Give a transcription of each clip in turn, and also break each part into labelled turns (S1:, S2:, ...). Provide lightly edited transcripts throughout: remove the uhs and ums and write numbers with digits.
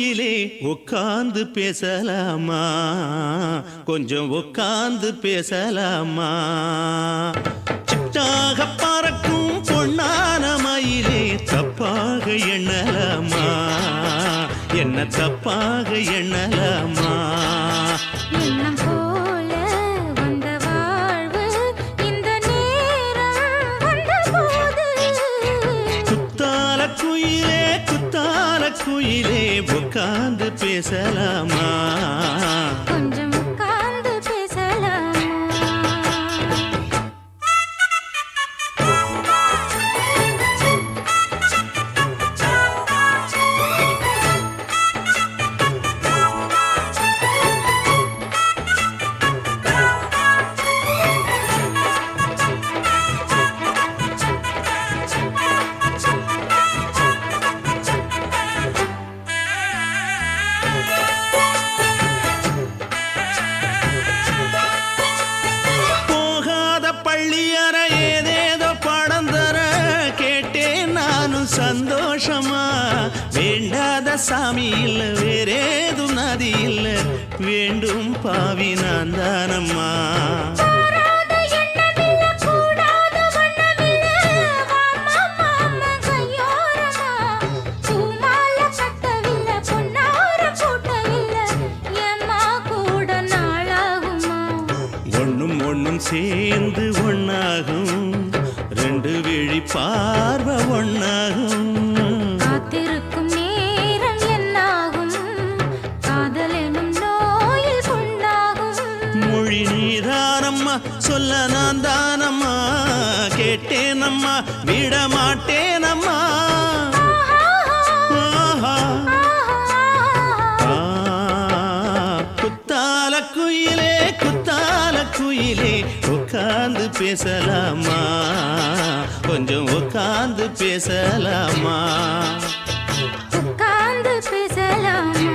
S1: குயிலே உட்கார்ந்து பேசலாமா, கொஞ்சம் உட்கார்ந்து பேசலாமா. சிட்டாக பறக்கும் பொன்னான மயிலே தப்பாக எண்ணலாமா, என்ன தப்பாக எண்ணலாமா.
S2: எண்ணம் போல வந்த வாழ்வு இந்த நேரம் வந்தபோது,
S1: குத்தால குயிலே குத்தால குயிலே உட்கார்ந்து பேசலாமா,
S2: கொஞ்சம் உட்கார்ந்து பேசலாமா.
S1: போகாத பள்ளியற ஏதேதோ பாடம் தர கேட்டேன் நானும் சந்தோஷமா. வேண்டாத சாமி இல்ல வேறேதும் நதி இல்ல, வேண்டும் பாவி நான் தானம்மா.
S2: கூடாத எண்ணமில்ல, கூடாத வண்ணமில்ல, வாமா மாமா கையோரமா. பூமால கட்டவில்லை, பொன்னார பூட்டவில்லை, ஏம்மா கூட நாளாகுமா.
S1: ஒண்ணும் ஒண்ணும் சேர்ந்து ஒண்ணாகும், ரெண்டு விழி பார்வை ஒண்ணாகும்.
S2: காத்திருக்கும் நேரம் என்னாகும், காதல் எனும் நோயில் புண்ணாகும்.
S1: மொழி நீதானம்மா, சொல்ல நான் தானம்மா. கேட்டேனம்மா, விட மாட்டேனம்மா. ஆஹா. ஆ, குத்தால குயிலே குத்தால குயிலே உட்கார்ந்து பேசலாமா, கொஞ்சம் உட்கார்ந்து பேசலாமா.
S2: உட்கார்ந்து பேசலாமா,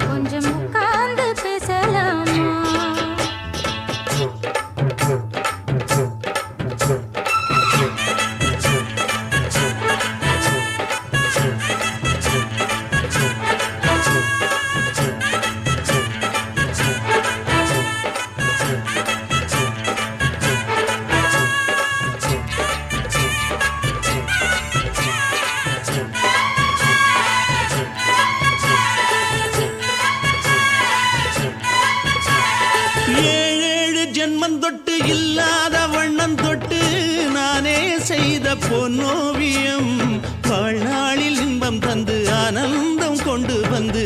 S2: கொஞ்சம் உட்கார்ந்து பேசலாமா.
S1: ஏழேழு ஜென்மம் தொட்டு இல்லாத வண்ணம் தொட்டு நானே செய்த பொன்னோவியம், வாழ்நாளில் இன்பம் தந்து ஆனந்தம் கொண்டு வந்து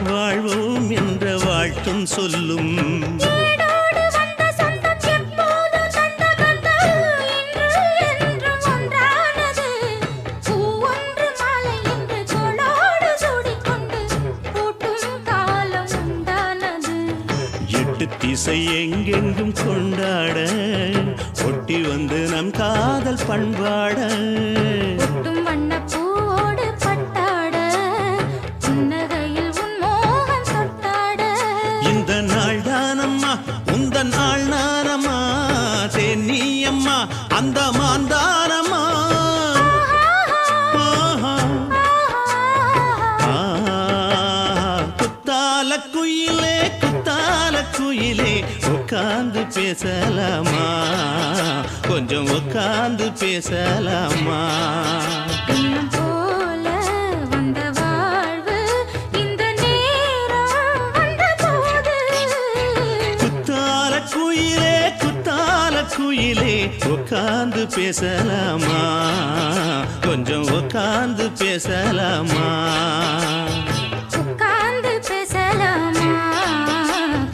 S1: வாழ்வோம் என்ற வாழ்த்தும் சொல்லும்.
S2: ஏடோடு வந்த சொந்தம் எப்போதும் தந்த பந்தம், இன்று என்றும் ஒன்றானது. பூ ஒன்று மாலை என்று தோளோடு சூடிக்கொண்டு பூட்டும் காலம் உண்டானது.
S1: எட்டு திசை எங்கெங்கும் கொண்டாட ஒட்டி வந்து நம் காதல் பண்பாட.
S2: ஒட்டும் வண்ணப் பூவோடு பட்டாட, புன்னகையில் உன் மோகம் தொட்டாட.
S1: இந்த நாள் தானம்மா உந்த நாள் நானம்மா, தென்னியம்மா அந்த மாந்தானம்மா. ஆஹா. ஆ, குத்தால குயிலே குத்தால குயிலே உட்கார்ந்து பேசலாமா, கொஞ்சம் உட்கார்ந்து பேசலாமா.
S2: எண்ணம் போல வந்த வாழ்வு இந்த நேரம் வந்தபோது,
S1: குத்தால குயிலே குத்தால குயிலே உட்கார்ந்து பேசலாமா, கொஞ்சம் உட்கார்ந்து பேசலாமா.
S2: உட்கார்ந்து பேசலாமா,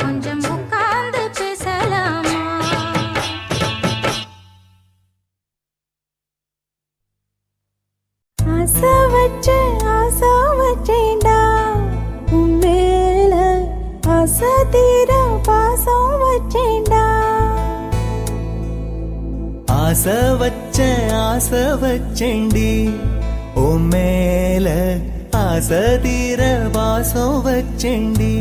S2: கொஞ்சம் உட்கார்ந்து பேசலாமா.
S3: ஆசை வச்சேன்டா உன் மேல, ஆசை தீர பாசம் வச்சேன்டா.
S4: ஆசை வச்சேண்டி உன் மேல, ஆசை தீர பாசம் வச்சேண்டி.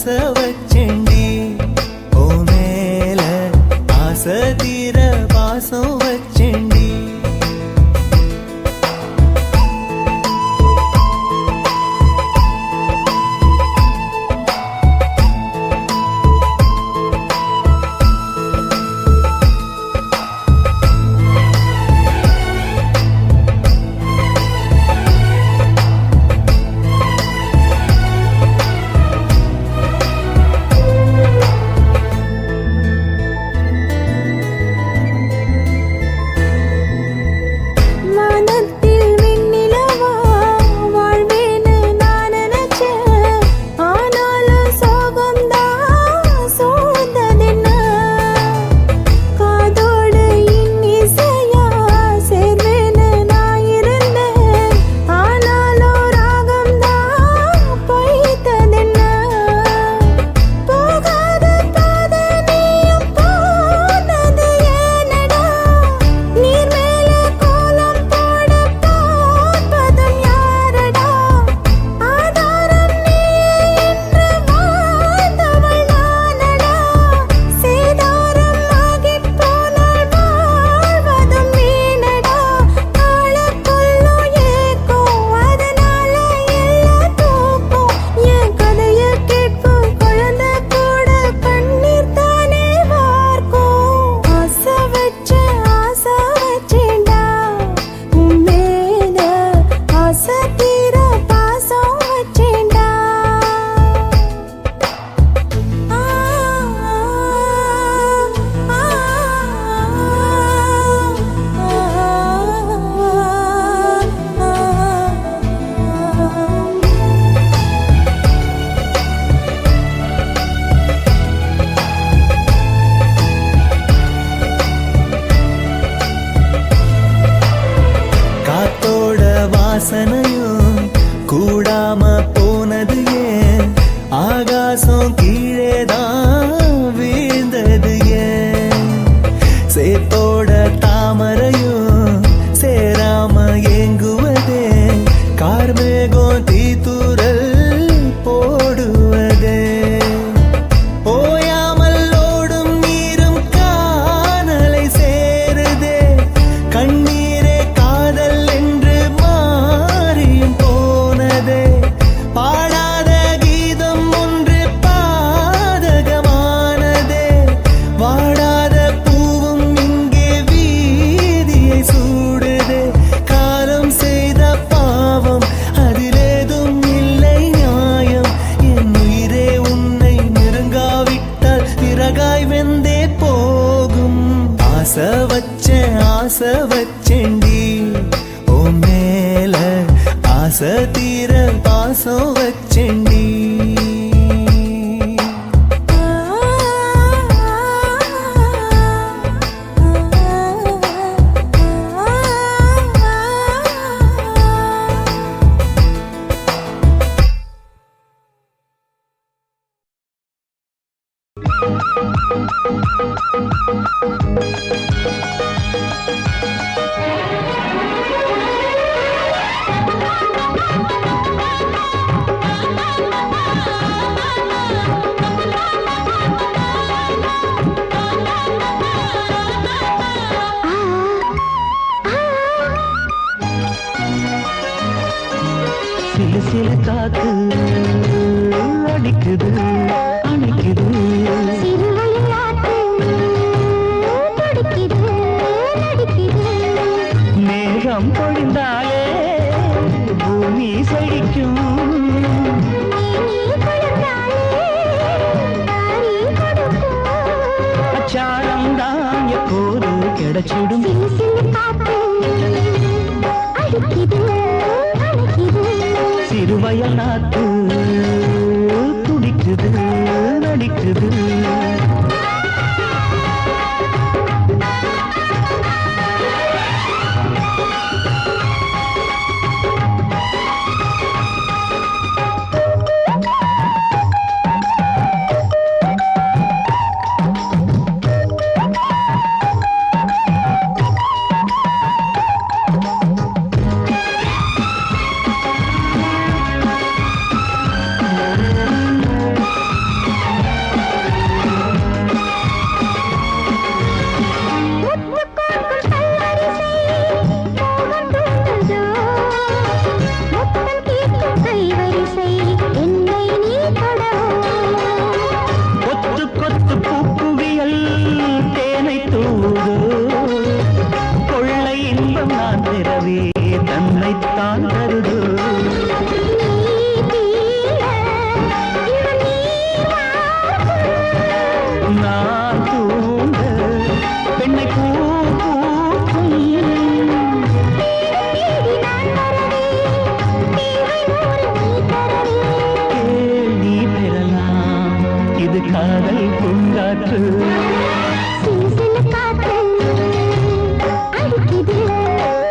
S4: ஆசை வச்சேண்டி ஓ மேல ஆசை தீர பாசம் வச்சேண்டி
S3: வானத்தில் வெண்ணிலவா வாழ்வேன்னு நான் நினைச்சேன். ஆனாலும் சோகம்தான் சூழ்ந்ததென்ன? காதோடு இன்னிசையா சேர்வேன்னு நான் இருந்தேன். ஆனாலும் ராகம்தான் பொய்த்ததென்ன? போகாத பாதை நீயும் போனது ஏனடா? நீர் மேல கோலம் போட பார்ப்பதும் யாரடா? ஆதாரம் நீயே என்று வாழ்ந்தவள் நானடா. சேதாரம் ஆகிப் போனால் வாழ்வதும் வீணடா. ஆளக்கொல்லும் ஏக்கம் அதனால எல்லா தூக்கம். என் கதையை கேட்கும் குழந்தை கூட கண்ணீர் தானே வார்க்கும். ஆசை வச்சேன்டா உன் மேல ஆசை தீர பாசம் வச்சேன்டா.
S4: காத்தோட வாசனையும் கூடாம போனது ஏன்? ஆகாசம் கீழேதான் வீழ்ந்தது ஏன்? சேத்தோட தாமரையும் சேராம ஏங்குவதே? கார்மேகம் தீத்துரல் போடுவதே? ஓயாமல் ஓடும் நீரும் காணலை சேருதே. கண்ணீரே காதல் என்று மாறியும் போனதே. பாடாத கீதம் ஒன்று பாதகமானதே. வாடாத பூவும் இங்கே வீதியை சூடுதே. காலம் செய்த பாவம் அதிலேதும் இல்லை நியாயம். என் உயிரே உன்னை நெருங்காவிட்டால் விறகாய் வெந்தே போகும். ஆசை வச்சேண்டி ஓ மேல ஆசை தீர பாசம் வச்சேண்டி.
S5: சிலு சிலு காத்து அடிக்குது அணைக்குது. மேகம் பொழிந்தாலே பூமி செழிக்கும். அச்சாரம் தான் எப்போது கிடைச்சிடும். சிறுவயல் நாத்து துடிக்குது நடிக்குது. இது காதல் பூங்காற்று.
S2: சிலு சிலு காத்து அடிக்குது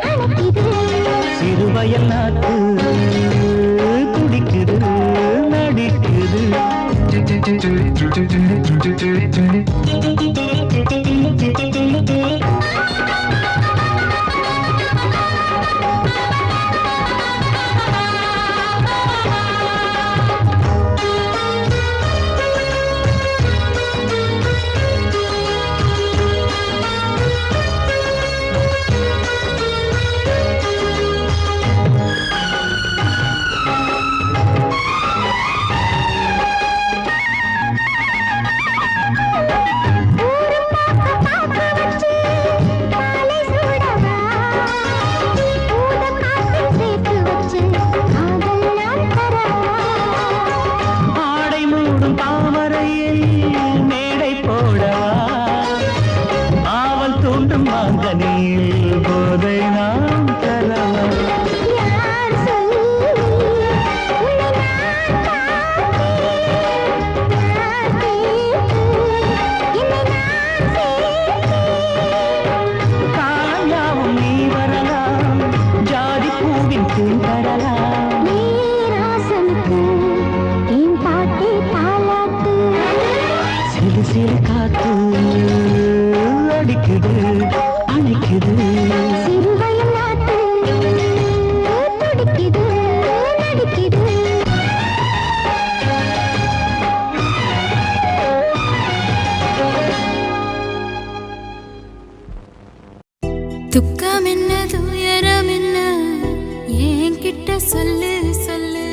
S2: அணைக்குது.
S5: சிறுவயல் நாட்டு துடிக்குது நடிக்குது. ஆடை மூடும் தாமரையில் மேடை போடவா, ஆவல் தூண்டும் மாங்கனியில் போதை நாம் தரவா. காயாவும் நீ வரலாம், ஜாதி பூவின் தேன் தரலாம். சிறு சிறு காத்து அடிக்குது அணைக்குது.
S2: துக்கம் என்ன துயரம் என்ன என்கிட்ட சொல்லு சொல்லு.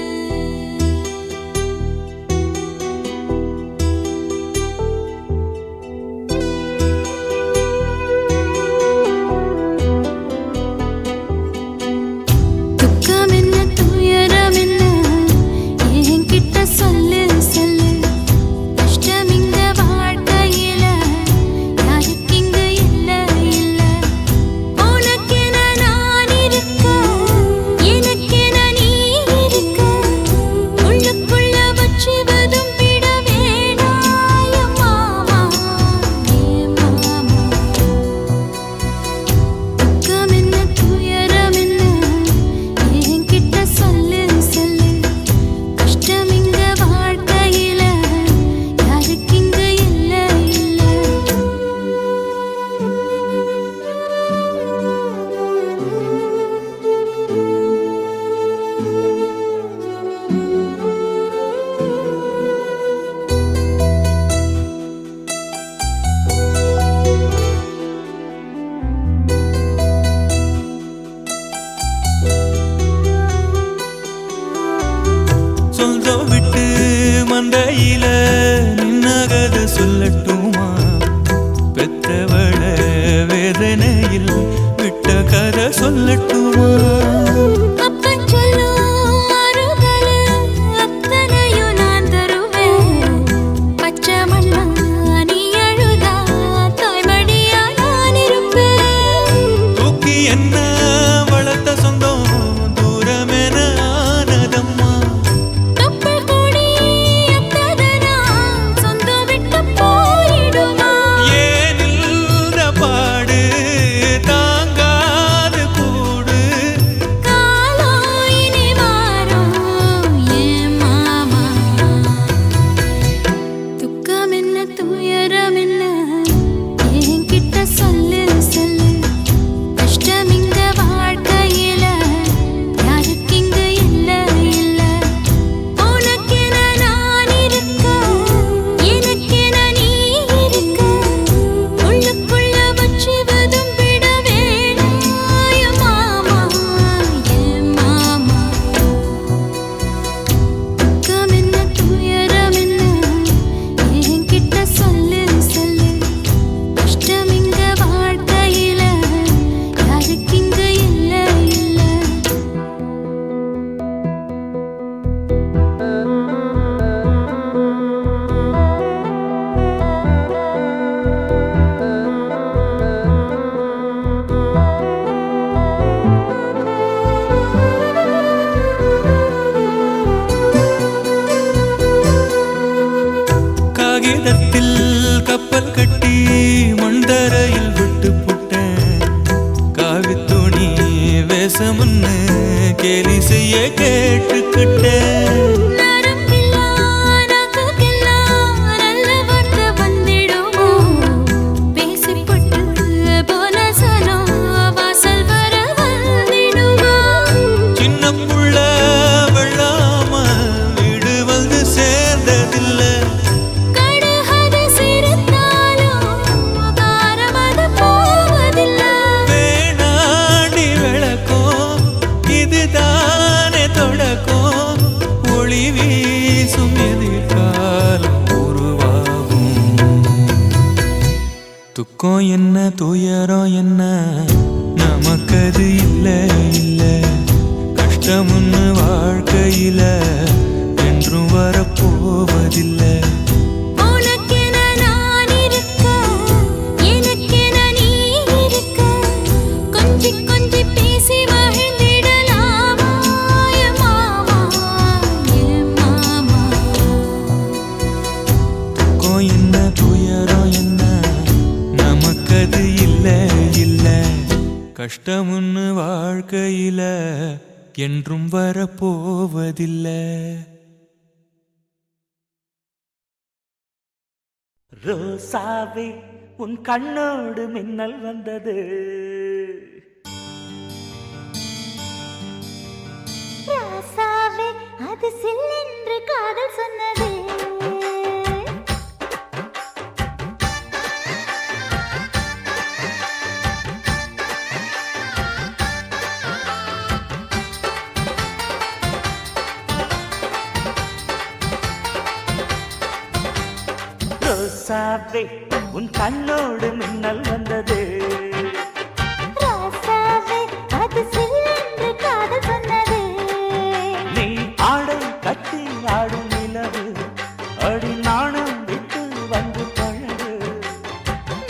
S4: காகிதத்தில் கப்பல் கட்டி மண்டரையில் விட்டு புட்டேன் காவி துணி வேஷமுன்னு கேலி செய்ய கேட்டுக்கிட்டேன் துக்கம் என்ன துயரம் என்ன நமக்கது இல்ல இல்ல கஷ்டம்னு வாழ்க்கையில என்றும் வரப்போவதில்லை கஷ்டமுன்னு வாழ்க்கையில என்றும் வரப்போவதில்லை
S5: ரோசாவே உன் கண்ணோடு மின்னல் வந்தது
S2: ராசாவே அது சில்லென்று காதல் சொன்னது
S5: ரோசாவே உன் கண்ணோடு மின்னல் வந்தது
S2: ராசாவே அது சில்லென்று காதல் சொன்னது
S5: நீ ஆடை கட்டி ஆடும் நிலவு அடி நாணம் விட்டு வந்து பழகு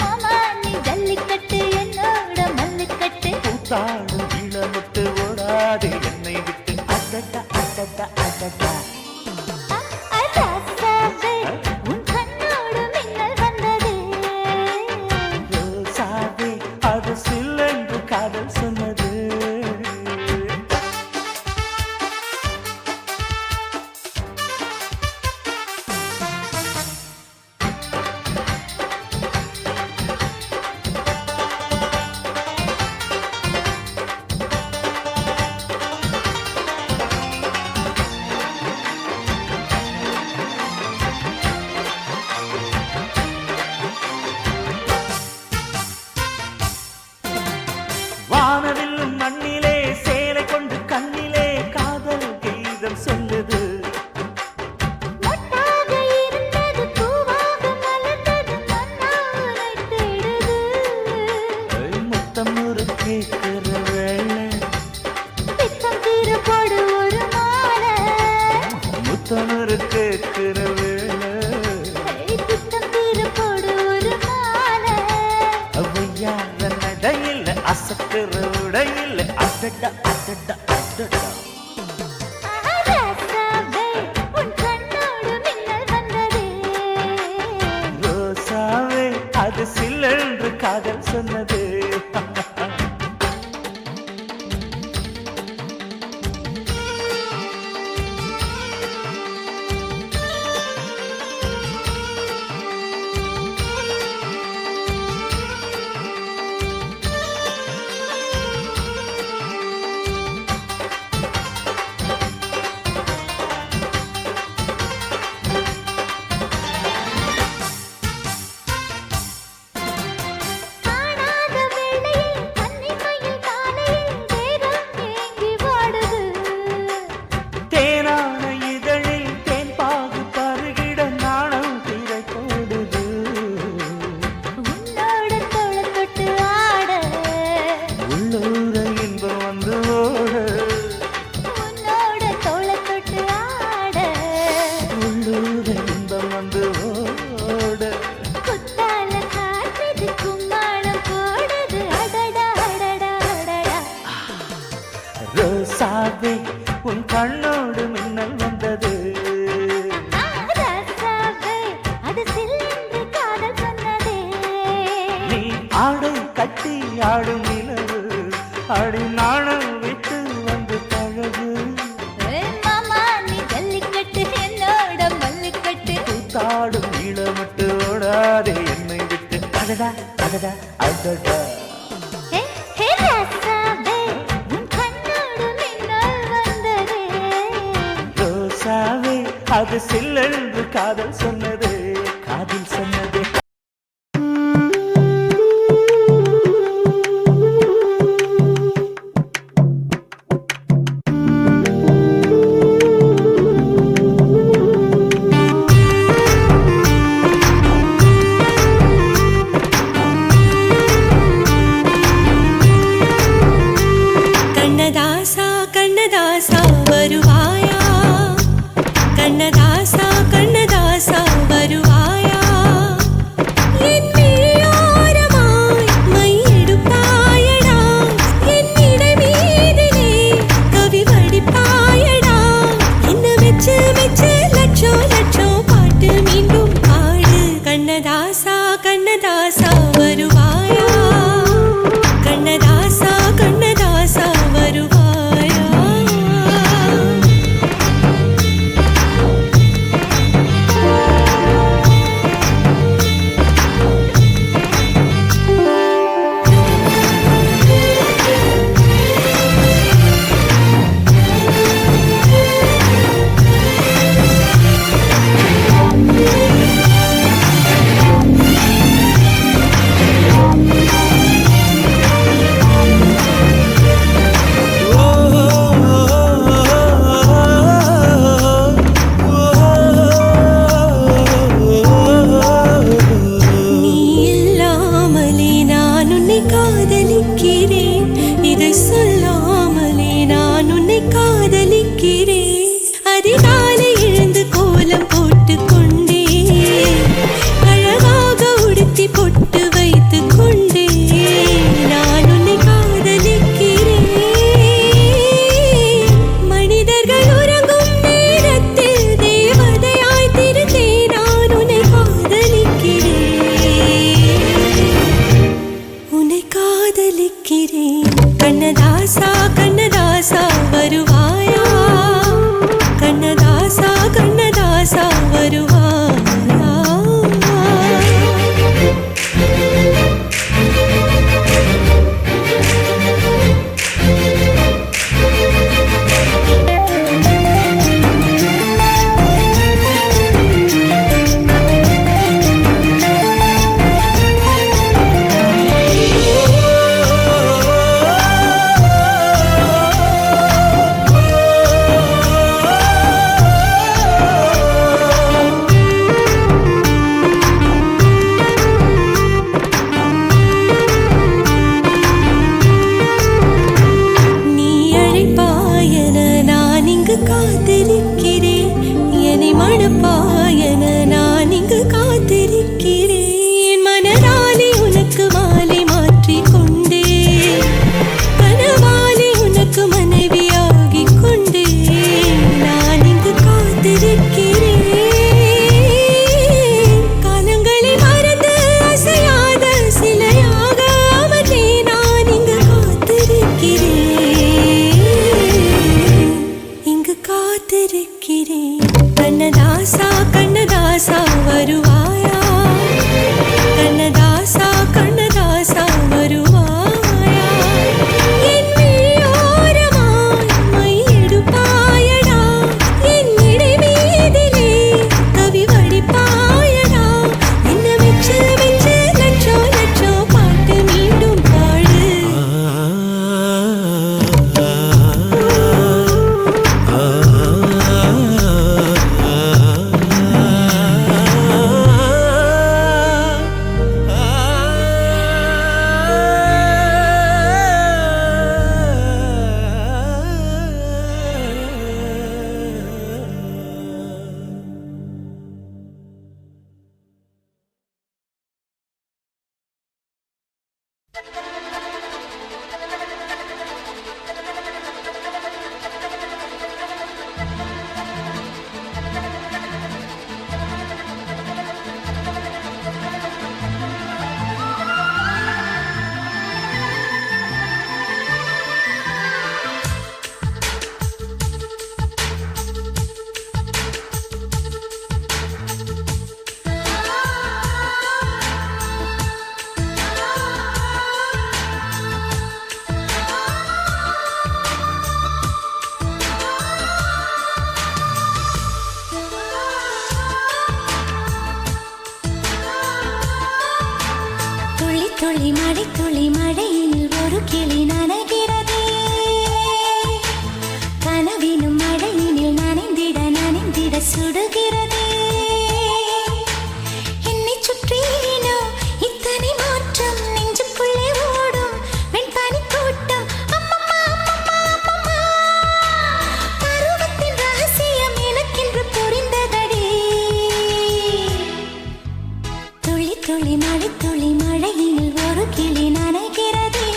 S2: மாமா நீ ஜல்லிக்கட்டு என்னோட மல்லுக்கட்டு
S5: கூத்தாடும் இளமுட்டு ஓடாது என்னை விட்டு அடடா அடடா அடடா
S2: ராசாவே உன் கண்ணோடு மின்னல் வந்தது
S5: ரோசாவே அது சில்லென்று காதல் சொன்னது வானவில்லும் மண்ணிலே சேலை கொண்டு கண்ணிலே காதல் கீதம் சொல்லுது
S2: மொட்டாக இருந்தது பூவாக மலர்ந்தது மன்னாரை தேடுது
S5: முத்தம் ஒரு கேட்கிற வேளை
S2: பித்தம் தீர போடு ஒரு மாலை
S5: முத்தம் ஒரு கேட்கிற வேளை
S2: பித்தம் தீர போடு ஒரு மாலை
S5: அவையார நடையில் அசக்கிற உடையில் அடடா அடடா அடடா
S2: ராசாவே உன் கண்ணோடு மின்னல் வந்தது
S5: ரோசாவே அது சில்லென்று காதல் சொன்னது
S2: காணாத வேளையில் கன்னிமையில் காலையில் தேகம் ஏங்கி வாடுது
S5: தேனான இதழில் தேன் பாகு பருகிட நாணம் திரை போடுது
S2: உன்னோட தோளை தொட்டு ஆட
S5: உள்ளூர இன்பம் வந்து ஓட
S2: உன்னோட தோளை தொட்டு ஆட
S5: உள்ளூர இன்பம் வந்து ஓட
S2: குத்தால காற்றுது கும்மாளம் போடுது அடடா அடடா அடடா
S5: ரோசாவே உன் கண்ணோடு மின்னல் வந்தது
S2: ராசாவே அது சில
S5: அடடா அடடா அடடா.
S2: ஹே ஹே ராசாவே உன் கண்ணோடு மின்னல் வந்ததே
S5: ரோசாவே அது சில்லென்று காதல் சொன்னது காதல் சொன்னது.
S3: கண்ணதாசா கண்ணதாசா வருவாயா கண்ணதாசா கண்ணதாசா வருவாயா என் விழியோரமாய் மையெடுப்பாயடா என்னிடை மீதிலே கவி வடிப்பாயடா என்ன மெச்சு மெச்சு லட்சம் லட்சம் பாட்டு மீண்டும் பாடு கண்ணதாசா கண்ணதாசா வருவாயா கண்ணதாசா கண்ணதாசா வருவாயா நீ இல்லாமலே நான் உன்னை காதலிக்கிறேன் இதை சொல்லாமலே நான் உன்னை காதலிக்கிறேன் அதிகாலை எழுந்து கோலம் போட்டு கொண்டே அழகாக உடுத்தி பொட்டு வைத்து கொண்டே நான் உன்னை காதலிக்கிறேன் மனிதர்கள் உறங்கும் நேரத்தில் தேவதையாய் திருந்தே நான் உன்னை காதலிக்கிறேன் உன்னை காதலிக்கிறேன் கண்ணதாசா கண்ணதாசா வருவாயா கண்ணதாசா கண்ணதாசா வருவாயா நீ அழைப்பாயன நான் இங்கு காத்திருக்கிறேன் என்னை மணப்பாயன நான் இங்கு காத்திருக்கிறேன் மனதாலே உனக்கு மாலை மாற்றிக் கொண்டே கனவாலே உனக்கு மனைவியாகிக் கொண்டே நான் இங்கு காத்திருக்கிறேன் காலங்களை மறந்து அசையாத சிலையாக அமர்ந்தே நான் இங்கு காத்திருக்கிறேன் கண்ணதாசா கண்ணதாசா வருவாயா கண்ணதாசா கண்ணதாசா வருவாயா என் விழியோரமாய் மையெடுப்பாயடா என்னிடை மீதிலே கவி வடிப்பாயடா என்ன மெச்சு மெச்சு லட்சம் லட்சம் பாட்டு மீண்டும் பாடு துளி மழையில் ஒரு கிளி நனைகிறதே கனவினும் மழையினில் நனைந்திட சுடுகிறதே என்னை சுற்றினோ இத்தனை மாற்றம் நெஞ்சுக்குள்ளே ஓடும் வெண்பனி கூட்டம் அம்மம்மா அம்மம்மா அம்மம்மா பருவத்தின் ரகசியம் எனக்கென்று புரிந்ததடி துளி மழையினில் ஒரு கிளி நனைகிறதே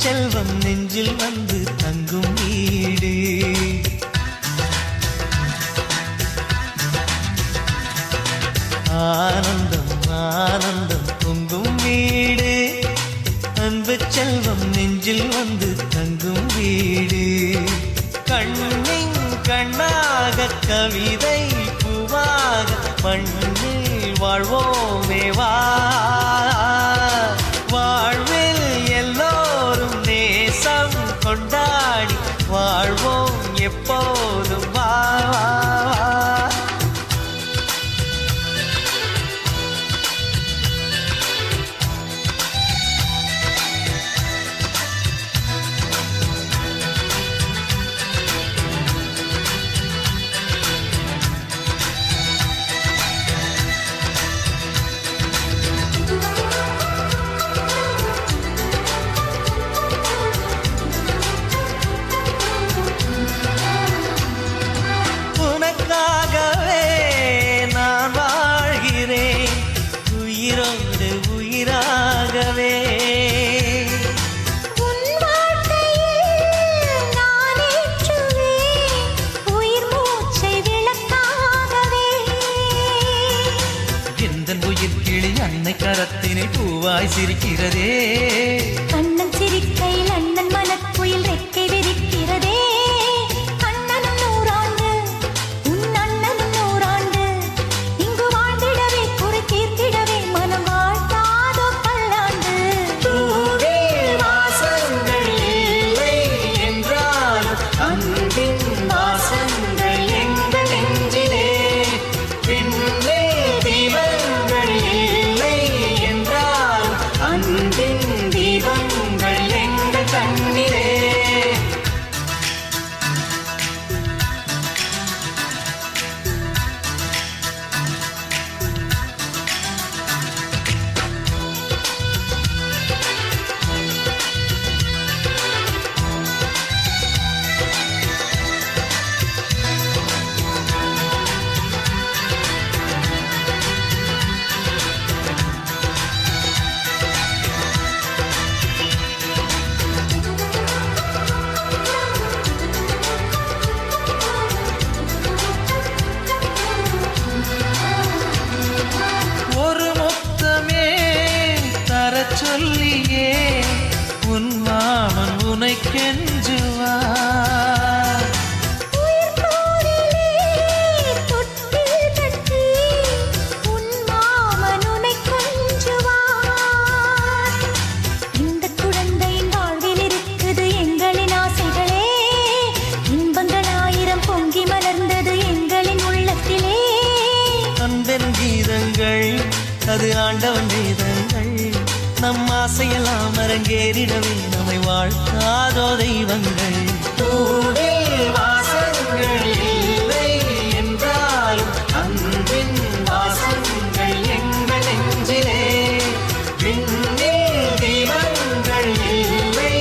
S6: செல்வம் நெஞ்சில் வந்து தங்கும் வீடு ஆனந்தம் ஆனந்தம் பொங்கும் வீடு அன்பு செல்வம் நெஞ்சில் வந்து தங்கும் வீடு கண்ணின் கண்ணாக கவிதை பூவாக மண்ணில் வாழ்வோமே வா வாழ்வில் எல்லோரும் நேசம் கொண்டாடி வாழ்வோம் எப்போதும் வா கரத்தினை பூவாய் சிரிக்கிறதே
S3: அண்ணன் சிரிக்கையில் அண்ணன் மனக்குயில் ரெக்கை விரிக்கிறதே அண்ணனும் 100 ஆண்டு உன் அண்ணனும் 100 ஆண்டு இங்கு வாழ்ந்திடவே குறை தீர்த்திடவே மனம் வாழ்த்தாதோ பல்லாண்டு
S6: வாசங்கள் இல்லை என்றாலும் அன்பின் வாசங்கள் எங்கள் நெஞ்சிலே பின்னே தீபங்கள் இல்லை என்றால் அன்பின் தீபங்கள் எங்கள் கண்ணிலே சொல்லியே உன் மாமன் உனை கெஞ்சுவார்
S3: தொட்டில் கட்டி உன் மாமன் உனை கொஞ்சுவார் இந்த குழந்தையின் வாழ்வில் இருக்குது எங்களின் ஆசைகளே இன்பங்கள் 1000 பொங்கி மலர்ந்தது எங்களின் உள்ளத்திலே
S6: அன்பென் கீதங்கள் அது ஆண்டவன் வேதங்கள் நம் ஆசையெல்லாம் அரங்கேறிடவே நம்மை வாழ்த்தாதோ தெய்வங்கள் வாசங்கள் இல்லை என்றாலும் அன்பின் வாசங்கள் எங்கள் நெஞ்சிலே பின்னே தீபங்கள் இல்லை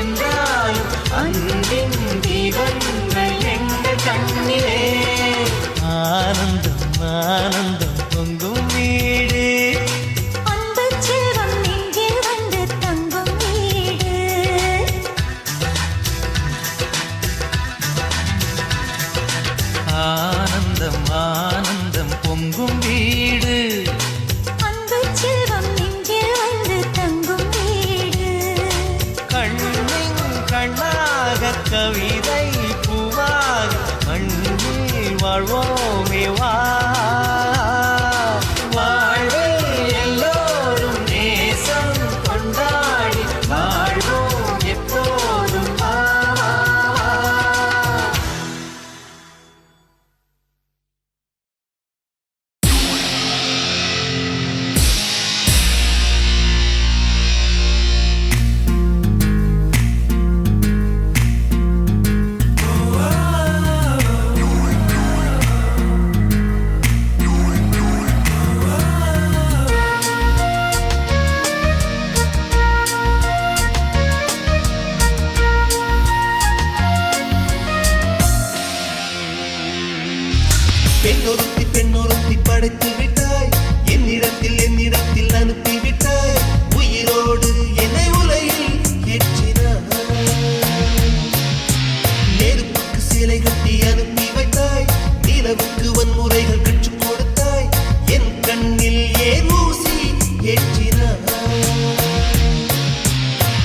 S6: என்றாலும் அன்பின் தீபங்கள் எங்கள் கண்ணிலே ஆனந்தம் ஆனந்தம் பொங்கும் வீடு ஆனந்தம் ஆனந்தம் பொங்கும் வீடு
S3: அன்பு செல்வம் நெஞ்சில் வந்து தங்கும் வீடு
S6: கண்ணின் கண்ணாக கவிதை பூவாக மண்ணில் வாழ்வோமே வா வாழ்வில் எல்லோரும் நேசம் கொண்டாடி வாழ்வோம் எப்போதும் வா பெண்ணொருத்தி படைத்து விட்டாய் என்னிடத்தில் அனுப்பி விட்டாய் உயிரோடு என்னை உலகில் ஏற்றினாய் சேலை கட்டி அனுப்பி வைத்தாய் நிலவுக்கு வன்முறைகள் கற்றுக் கொடுத்தாய் என் கண்ணில் ஏன் ஊசி ஏற்றினாய்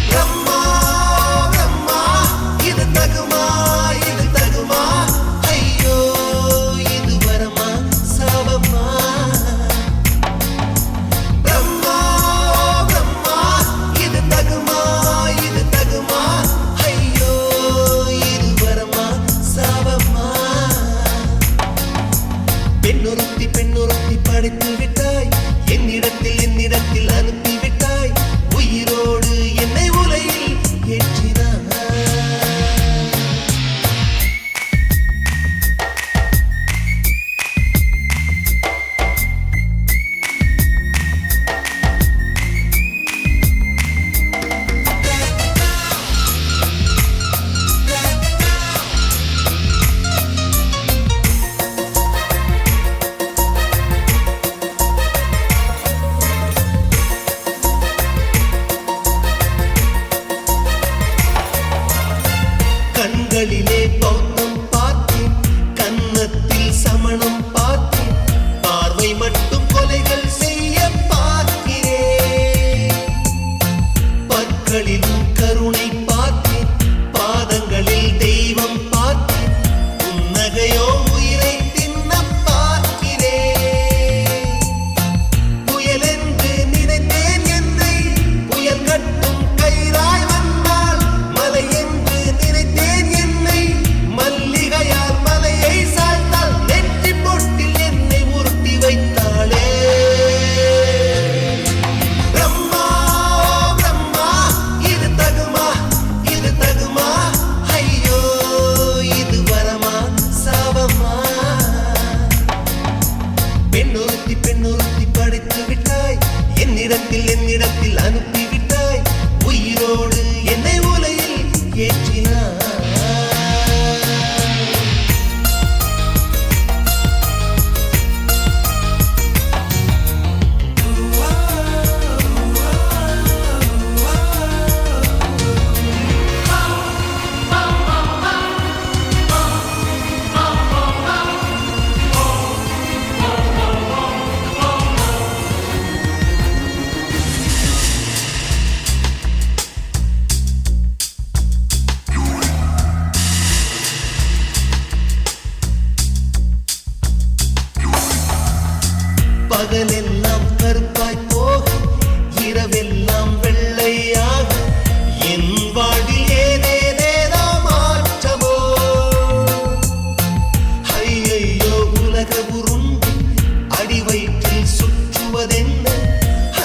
S6: பிரம்மா பிரம்மா இது தகுமா இது தகுமா ஐயோ இது வரமா சாபமா பிரம்மா பிரம்மா இது தகுமா இது தகுமா ஐயோ இது வரமா சாபமா பெண்ணொருத்தி படைத்து விட்டாய் என்னிடத்தில் அனுப்பி விட்டாய் உயிரோடு என்னை உலையில் ஏற்றினாய் கண்களிலே பௌத்தம் பார்த்தேன் கன்னத்தில் சமணம் பார்த்தேன் பார்வை மட்டும் கொலைகள் செய்ய பார்க்கிறேன் பற்களிலும் கருணை பார்த்தேன் பாதங்களில் தெய்வம் பார்த்தேன் புன்னகையோ உயிரை தின்ன பார்க்கிறேன் புயல் என்று நினைத்தேன் என்னை புயல் கட்டும் கயிறாய் வந்தால் மலை என்று நினைத்தேன் என்னை மல்லிகையால் மலையை சாய்த்தால் நெற்றி பொட்டில் என்னை உருட்டி வைத்தாளே பிரம்மா பிரம்மா இது தகுமா இது தகுமா ஐயோ இது வரமா சாபமா பெண்ணொருத்தி படைத்து விட்டாய் என்னிடத்தில் அனுப்பி விட்டாய் உயிரோடு என்னை உலையில் ஏற்றினாய் பகலெல்லாம் கருப்பாய் போக இரவெல்லாம் வெள்ளையாக என் வாழ்வில் ஏதேதேதோ மாற்றமோ ஐயையோ உலக உருண்டு அடி வயிற்றில் சுற்றுவதென்ன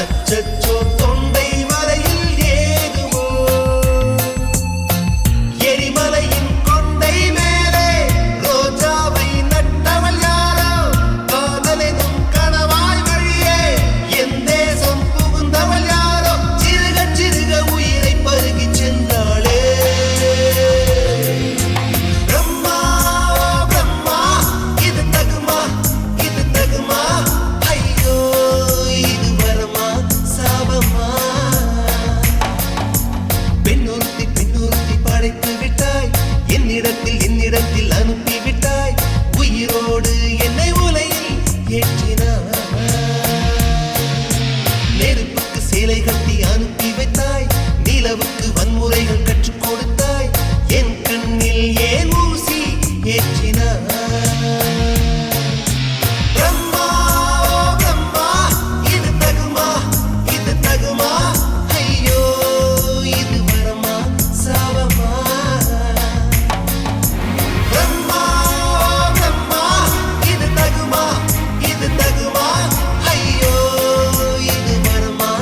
S6: அச்சச்சோ தொண்டை வரையில் ஏதுமோ எரிமலையின் கொண்டை மேலே ரோஜாவை நட்டவள் யாரோ காதலெனும் கணவாய் வழியே என் தேசம் புகுந்தவள் யாரோ சிறுக சிறுக உயிரை பருகிச் சென்றாளே பிரம்மா பிரம்மா இது தகுமா இது தகுமா ஐயோ இது வரமா சாபமா பெண்ணொருத்தி படைத்து விட்டாய் என்னிடத்தில் அனுப்பி விட்டாய் உயிரோடு என்னை உலையில் ஏற்றினாய் நெருப்புக்கு சேலை கட்டி அனுப்பி வைத்தாய் நிலவுக்கு வன்முறைகள் கற்றுக் கொடுத்தாய் என் கண்ணில் ஏன் ஊசி ஏற்றினாய் பிரம்மா பிரம்மா இது தகுமா இது தகுமா ஐயோ இது வரமா சாபமா பிரம்மா பிரம்மா இது தகுமா இது தகுமா ஐயோ இது வரமா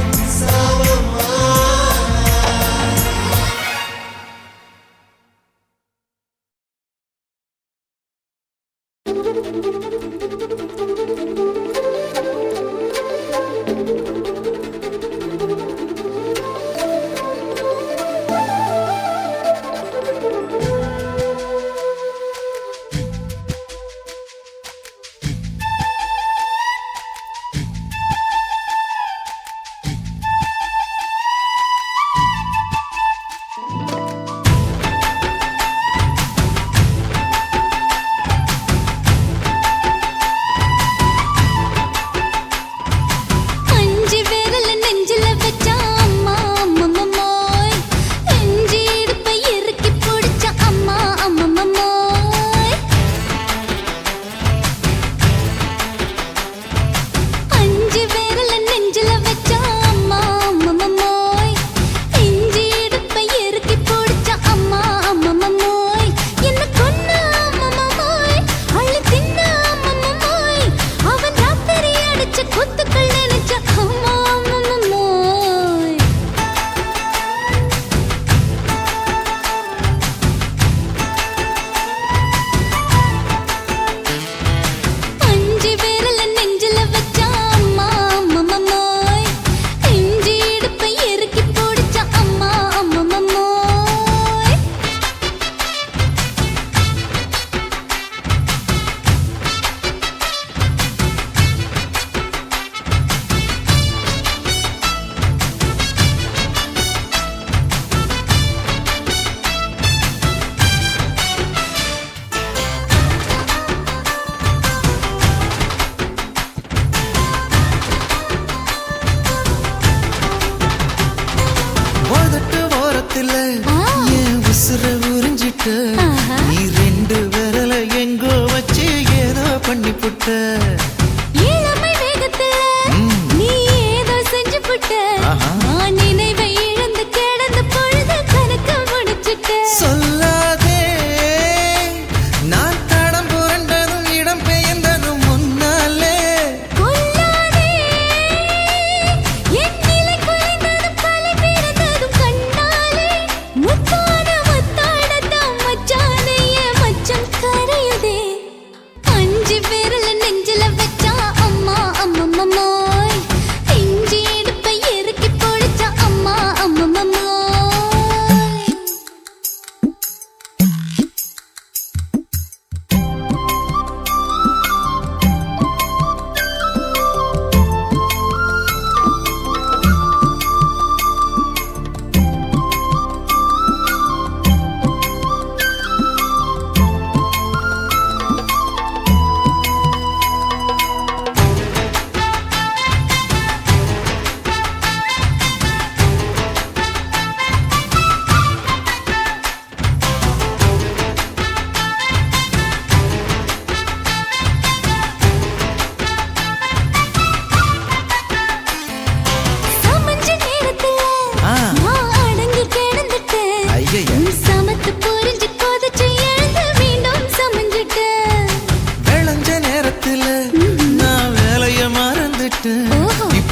S6: சாபமா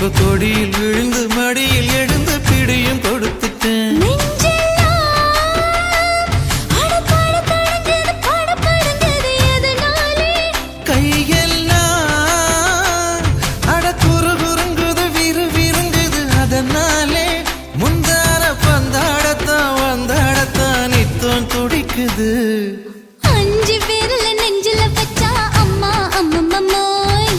S4: இப்ப கொடியில் விழுந்து மடியில் எழுந்து பிடியும் கொடுத்துட்டேன். கையெல்லாம் அட குறு குறுங்குது விறு விருங்குது அதனாலே முந்தார பந்தாடத்தான் வந்தாடத்தான் நித்தம் துடிக்குது.
S3: அஞ்சு பேர்ல நெஞ்சில வச்சா அம்மா அம்மம்மோய்,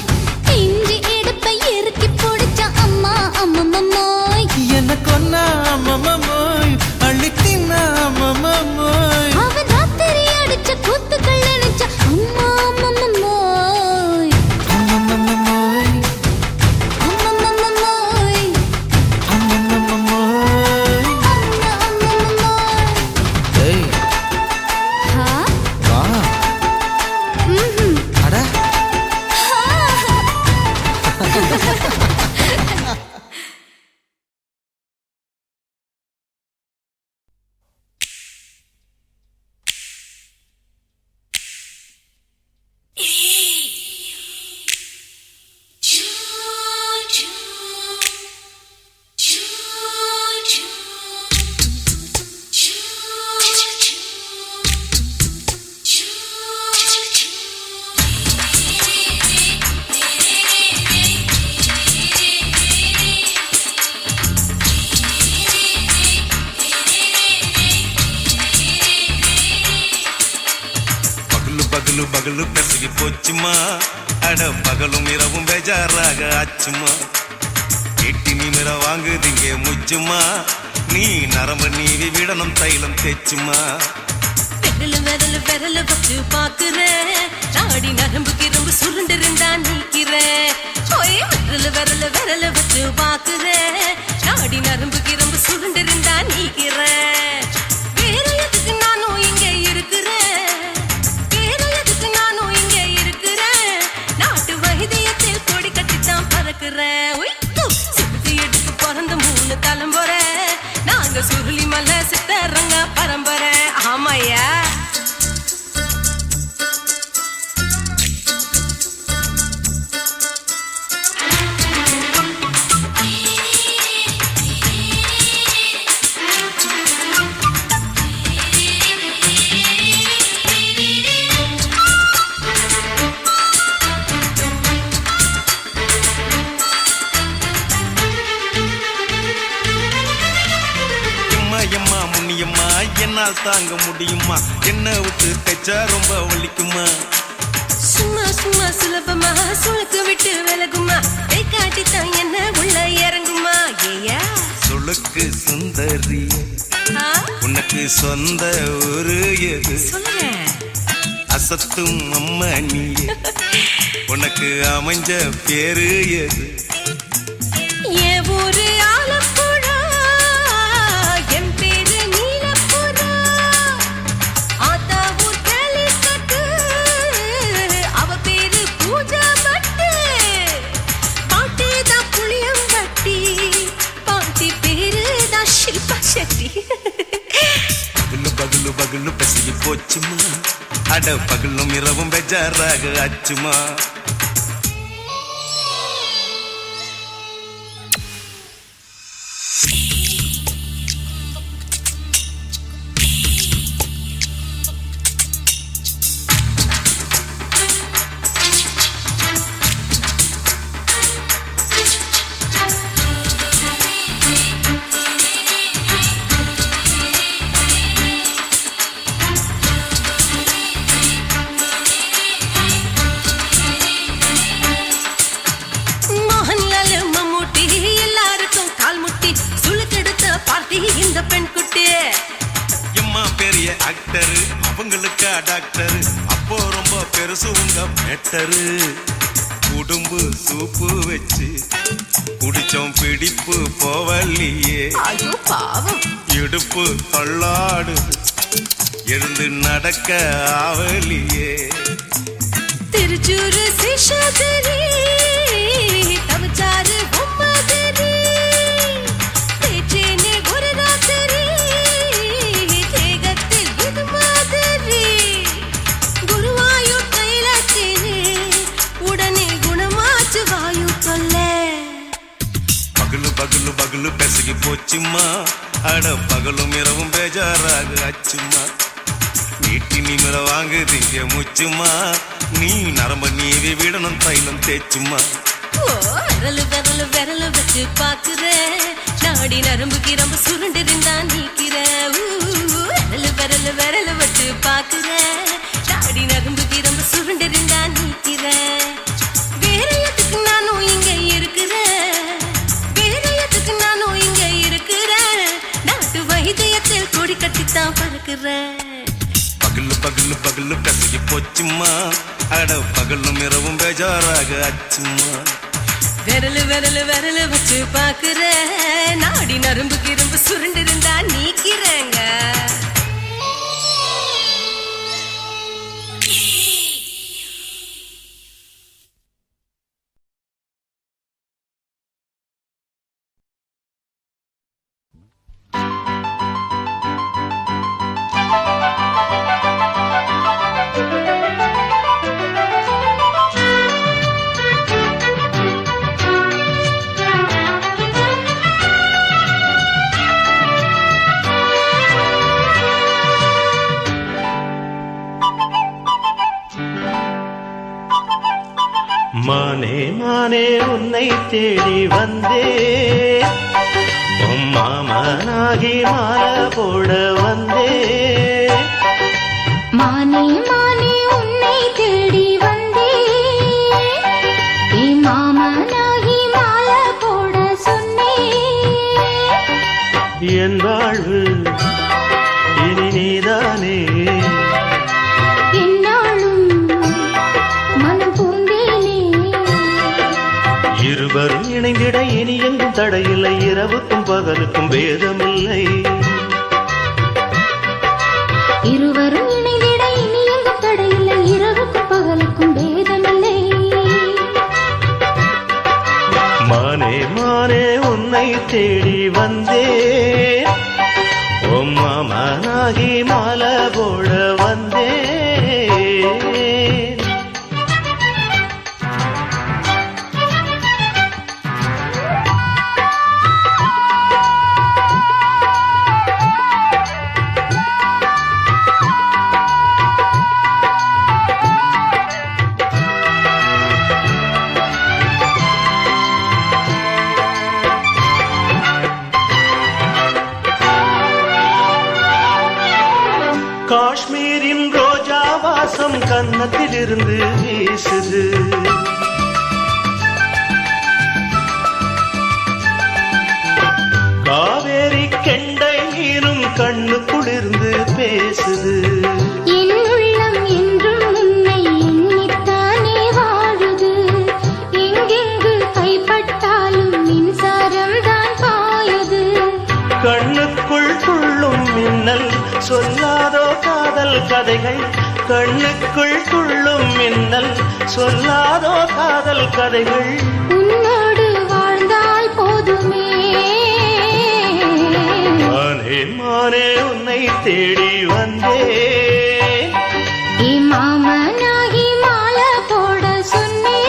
S3: இஞ்சி எடுப்பை இறுக்கி பிடிச்சா அம்மா அம்மம்மோய்,
S4: என்ன கொன்னா அம்மம்மோய் அள்ளித்தின்னா அம்மம்மோய்,
S3: அவன் ராத்திரி அடிச்ச கூத்துக்கள் நினைச்சா அம்மா அம்மம்மோய்,
S4: அம்மம்மோய்
S3: அம்மம்மோய்,
S4: அம்மம்மோய்.
S3: அம்மம்மோய்.
S4: ஏய்
S3: ஹா?
S4: வா
S3: ம்ஹும்.
S4: அட
S1: பகலு பகலு பகலு பெசகி போச்சுமா, அட பகலும் இரவும் பேஜாராக ஆச்சுமா, எட்டி நிமிர வாங்குதிங்க முச்சுமா, நீ நரம்பு நீவி விடணும் தைலம் தேச்சுமா.
S7: விரல விரல வச்சு பாக்குறேன், நாடி நரம்பு கிரம்பு சுருண்டு இருந்தா நீக்கிறேன். விரல விரல வச்சு பாக்குறேன், நாடி நரம்பு கிரம்பு சுருண்டு இருந்தா நீக்கிறேன். வேற எதுக்கு நானும் இங்க இருக்கிறேன், வேற எதுக்கு நானும் இங்க இருக்கிறேன், நாட்டு வைத்தியத்தில் கொடி கட்டித்தான் பறக்கிறேன். சுத்தி எடுத்து பிறந்த 3 தலைமுறை, நாங்க சுருளி மலை சித்தரங்க பரம்பரை. ஆமாயா
S1: எம்மா முன்னியம்மா என்னால் தாங்க முடியுமா, என்ன விட்டு தைச்சா ரொம்ப வலிக்குமா.
S7: சும்மா சும்மா சுலபமா சுளுக்கு விட்டு விலகுமா, கை காட்டித்தான் என்ன உள்ள இறங்குமா. ஏயா
S1: சுளுக்கு சுந்தரி உனக்கு சொந்த ஊரு எது,
S7: சொல்லுங்க
S1: அசத்தும் அம்மா நீ உனக்கு அமைஞ்ச பேரு எது.
S7: என் ஊரு ஆலப்புழா, என் பேரு நீலப்புறா, ஆத்தா ஊர் கேலிக்கட்டு, அவ பேரு பூஜா பட்டு, பாட்டி தான் புளியம்பட்டி, பாட்டி பேரு தான் ஷில்பா செட்டி.
S1: பகலு பகலு பகலு பசிக்கு போச்சுமா, அட பகலும் இரவும் பெஜாராக ஆச்சுமா.
S7: மோகன்லால் மம்மூட்டி எல்லாருக்கும் கால் முட்டி சுளுக்கெடுத்த பார்ட்டி இந்த பெண் குட்டி.
S1: எம்மா பெரிய ஆக்டரு அவங்களுக்கா டாக்டரு, அப்போ ரொம்ப பெருசு உங்க மேட்டரு. குடும்பு சூப்பு வச்சு குடிச்சோம் பிடிப்பு போவல்லையே,
S7: ஐயோ பாவம்
S1: இடுப்பு தள்ளாடு எழுந்து நடக்க ஆவலியே.
S7: திருச்சூரு சிஷாதிரி தவச்சாரு பொம்மதிரி, தேச்சேனே ஒரு ராத்திரி தேகத்தில் இது மாதிரி, குருவாயூர் கைலாச்சேனே உடனே குணமாச்சு வாயு தொல்ல.
S1: போச்சுமா அட பகலும் இரவும் பேஜாராக அச்சுமா நீட்டி நிமிர வாங்குதீங்க முச்சுமா நீ நரம்ப நீவி விடணும் தைலம் தேச்சுமா
S7: ஓ விரலு விரலு விரலு வச்சு பாக்குற நாடி நரம்பு கிரம்பு சுருண்டிருந்தா நீக்கிற விரலு விரலு விரலு வச்சு பாக்குற நாடி நரம்பு கிரம்பு சுருண்டிருந்தா நீக்கிற வேற எதுக்கு நானும் இங்க இருக்கிற வேற எதுக்கு நானும் இங்க இருக்கிற நாட்டு வைத்தியத்தில் கொடி கட்டித்தான் பறக்குற
S1: பகலு பகலு பகலு கசகி போச்சுமா அட பகலும் இரவும் பேஜாராக அச்சுமா
S7: விரலு விரலு விரலு வச்சு பாக்குற நாடி நரம்பு கிரம்பு சுருண்டிருந்தா நீக்கிறேங்க
S5: மானே மானே உன்னை தேடி வந்தே மாமனாகி மாலை போட வந்தே
S3: மானே மானே உன்னை தேடி வந்தே மாமனாகி மாலை போட சொன்னே
S5: என் வாழ்வு இனி நீதானே
S3: என்னாலும் மனம் பூந்தேனே
S5: இருவரும் இணைந்திட இனி எங்கும் தடையில்லை இரவுக்கும் பகலுக்கும் வேதமில்லை
S3: இருவரும் இணைந்திட இனி எங்கும் தடையில்லை இரவுக்கும் பகலுக்கும் வேதமில்லை
S5: மானே மானே உன்னை தேடி வந்தே மாமனாகி மாலை போட வந்தே காஷ்மீரின் ரோஜா வாசம் கன்னத்திலிருந்து வீசுது காவேரி கெண்டை நீரும் கண்ணு குளிர்ந்து பேசுது
S3: என் உள்ளம் என்றும் உன்னை எண்ணித்தானே வாழுது எங்கெங்கு கைப்பட்டாலும் மின்சாரம் தான் பாயுது
S5: கண்ணுக்குள் துள்ளும் மின்னல் சொல்லாதோ காதல் கதைகள் கண்ணுக்குள் துள்ளும் மின்னல் சொல்லாதோ காதல் கதைகள்
S3: உன்னோடு வாழ்ந்தால் போதுமே
S5: மானே மானே உன்னை தேடி வந்தே
S3: மாமனாகி மாலை போட சொன்னே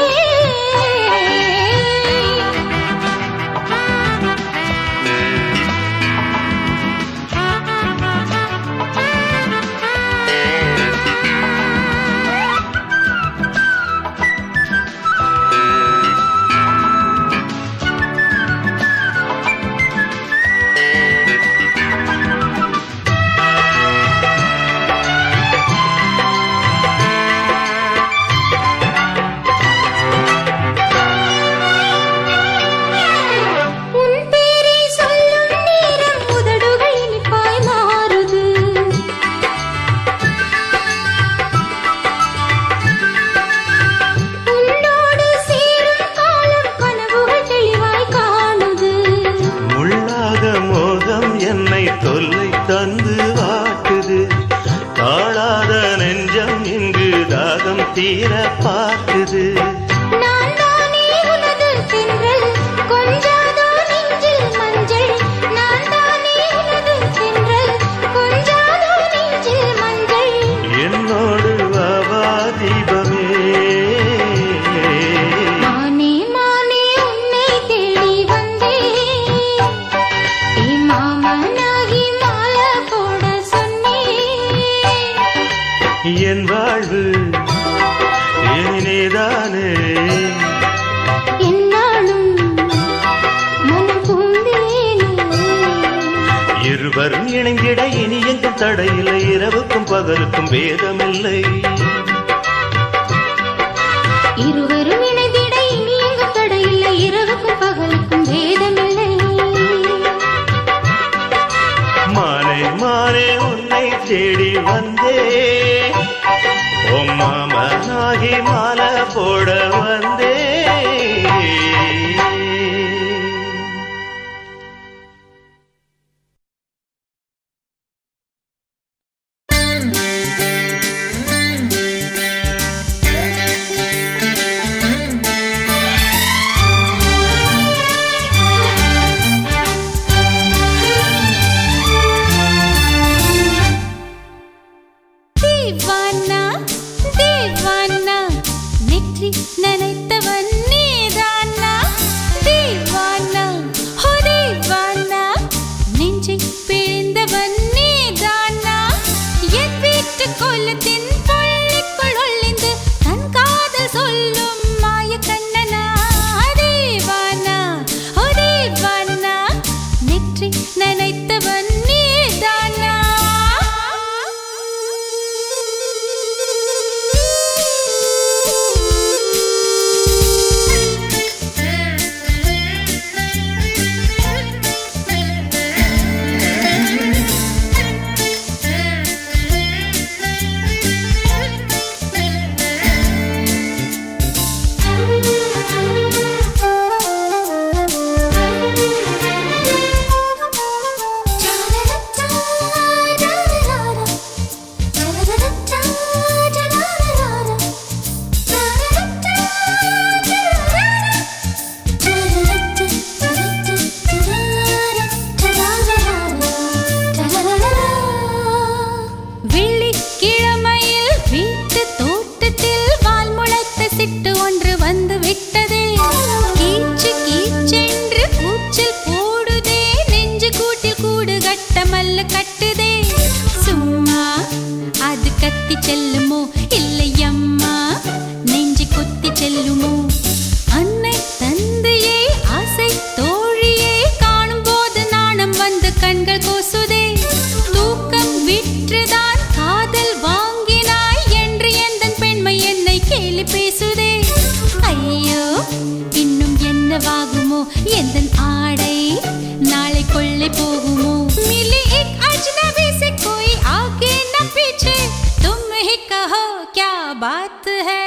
S5: தொல்லை தந்து வாட்டுது தாழாத நெஞ்சம் இங்கு தாகம் தீர பார்க்குது
S3: நான் தானே உனது தென்றல் கொஞ்சாதோ நெஞ்சில் மஞ்சள் நான் தானே உனது தென்றல் கொஞ்சாதோ நெஞ்சில் மஞ்சள்
S5: என்னோடு வாவா தீபமே
S3: மானே மானே உன்னை தேடி வந்தேன்
S5: வாழ்வு இனிதானே
S3: என்னாலும் மனம் பூந்தேனே
S5: இருவரும் இணைந்திட இனி எங்கும் தடையில்லை இரவுக்கும் பகலுக்கும் வேதமில்லை
S3: இருவரும் இணைந்திட இனி எங்கும் தடையில்லை இரவுக்கும் பகலுக்கும் வேதமில்லை
S5: மானே மானே உன்னை தேடி வந்தே ஓ மாமனாகி மாலை போட வந்தே
S7: தீவானா தீவானா நெற்றி நனைத்தவன் நீதானா தீவானா ஹோ தீவானா நெஞ்சை பிழிந்தவன் நீதானா என் வீட்டு கோலத்தின் பள்ளிக்குள் ஒளிந்து தன் காதல் சொல்லும் மாய கண்ணனா தீவானா ஹோ தீவானா நெற்றி நனைத்தவன் நீதானா வெள்ளிக்கிழமையில் வீட்டு தோட்டத்தில் வால் முளைத்த சிட்டு ஒன்று வந்து விட்டதே கீச்சு கீச்சென்று கூச்சல் போடுதே நெஞ்சு கூட்டில் கூடு கட்ட மல்ல கட்டுதே சும்மா அது கத்தி செல்லுமோ இல்லை அம்மா நெஞ்சு கொத்தி செல்லுமோ அன்னை தந்தையே ஆசை தோழியே காணும் போது நாணம் வந்து கண்கள் கூசுதே தூக்கம் விற்றுதான் காதல் வாங்கினாய் என்று எந்தன் பெண்மை என்னை கேலி பேசுதே ஐயோ இன்னும் என்னவாகுமோ எந்தன் ஆடை நாளை கொள்ளை போகுமோ மிலி एक अजनबी से कोई आगे न पीछे तुम ही कहो क्या बात है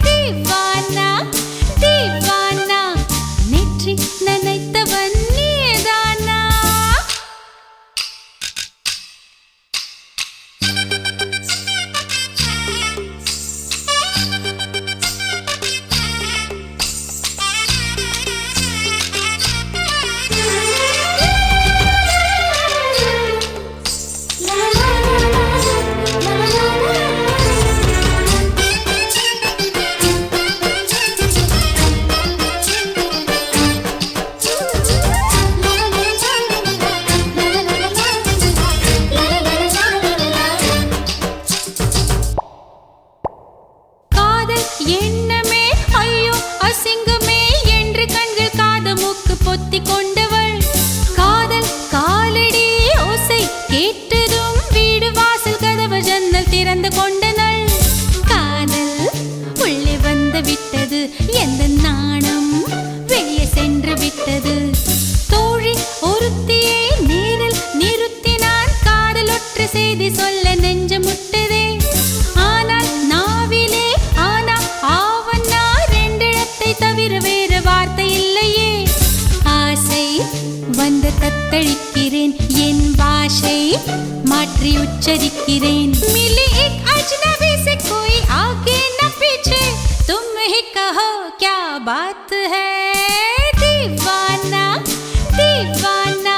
S7: दीवाना दीवाना நெற்றி நனைத்தவன் நீதானா காதல் எண்ணமே ஐயோ அசிங்கமே என்று கண்கள் காத மூக்கு பொத்தி கொண்டவள் காதல் காலடி ஓசை கேட்டதும் வீடு வாசல் கதவு ஜன்னல் திறந்து கொண்டனள் காதல் உள்ளே வந்து விட்டது எந்த நாணம் வெளியே சென்று விட்டது தோழி ஒருத்தியை நேரில் நிறுத்தினான் காதல் ஒற்று செய்தி சொல்ல நெஞ்சு முட்டதே ஆனால் நாவிலே ஆனா ஆவன்னா ரெண்டிடத்தை தவிர வேறு வார்த்தை இல்லையே ஆசை வந்து தத்தளிக்கிறேன் என் பாஷை மாற்றி உச்சரிக்கிறேன் मिली एक अजनबी से कोई आगे न पीछे तुम ही कहो क्या बात है दीवाना दीवाना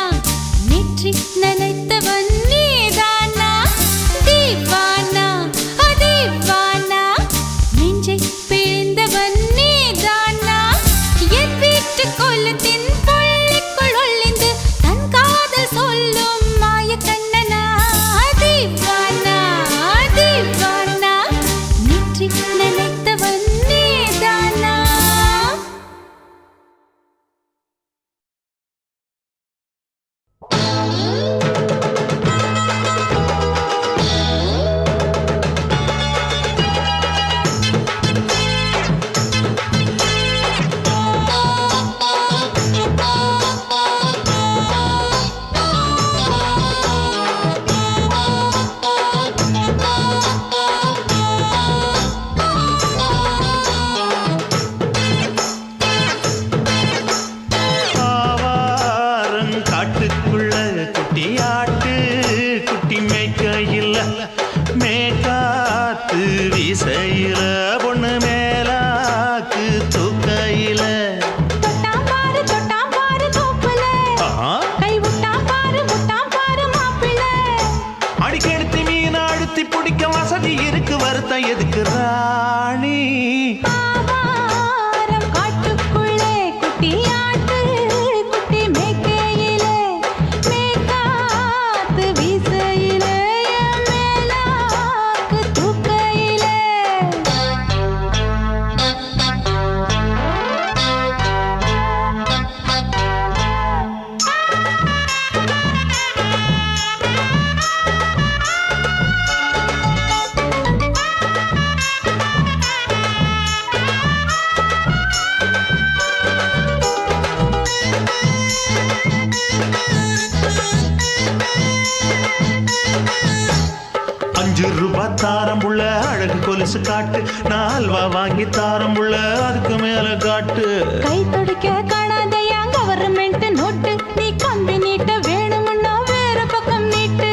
S7: நெற்றி நனைத்தவன் நீதானா दीवाना दीवाना நெஞ்சை பிழிந்தவன் நீதானா என் வீட்டு கோலத்தின் பள்ளிக்குள் ஒளிந்து தன் காதல் சொல்லும் மாய கண்ணனா दीवाना दीवाना
S6: வீசையில பொண்ணு மேலாக்கு தூக்கையில
S3: தொட்டாம் பாரு தோப்புல கை விட்டாம் பாரு மாப்பிள்ள
S6: அடிக்கெடுத்து மீன் அழுத்தி பிடிக்க வசதி இருக்கு வருத்தம் எதுக்கு ராணி
S3: ஆவாரம் காட்டுக்குள்ளே குட்டியாட்டு குட்டி மேய்க்கையிலே மேய்காத்து வீசையிலே என் மேலாக்கு தூக்கையிலே
S6: ₹5 தாரம்புள்ள அழகு கொலுசு காட்டு நான் அல்வா வாங்கி தாரம்புள்ள அதுக்கு மேல காட்டு
S3: கை துடிக்க காணாதையா கவர்மெண்ட் நோட்டு நீ கம்பி நீட்ட வேணும்னா வேற பக்கம் நீட்டு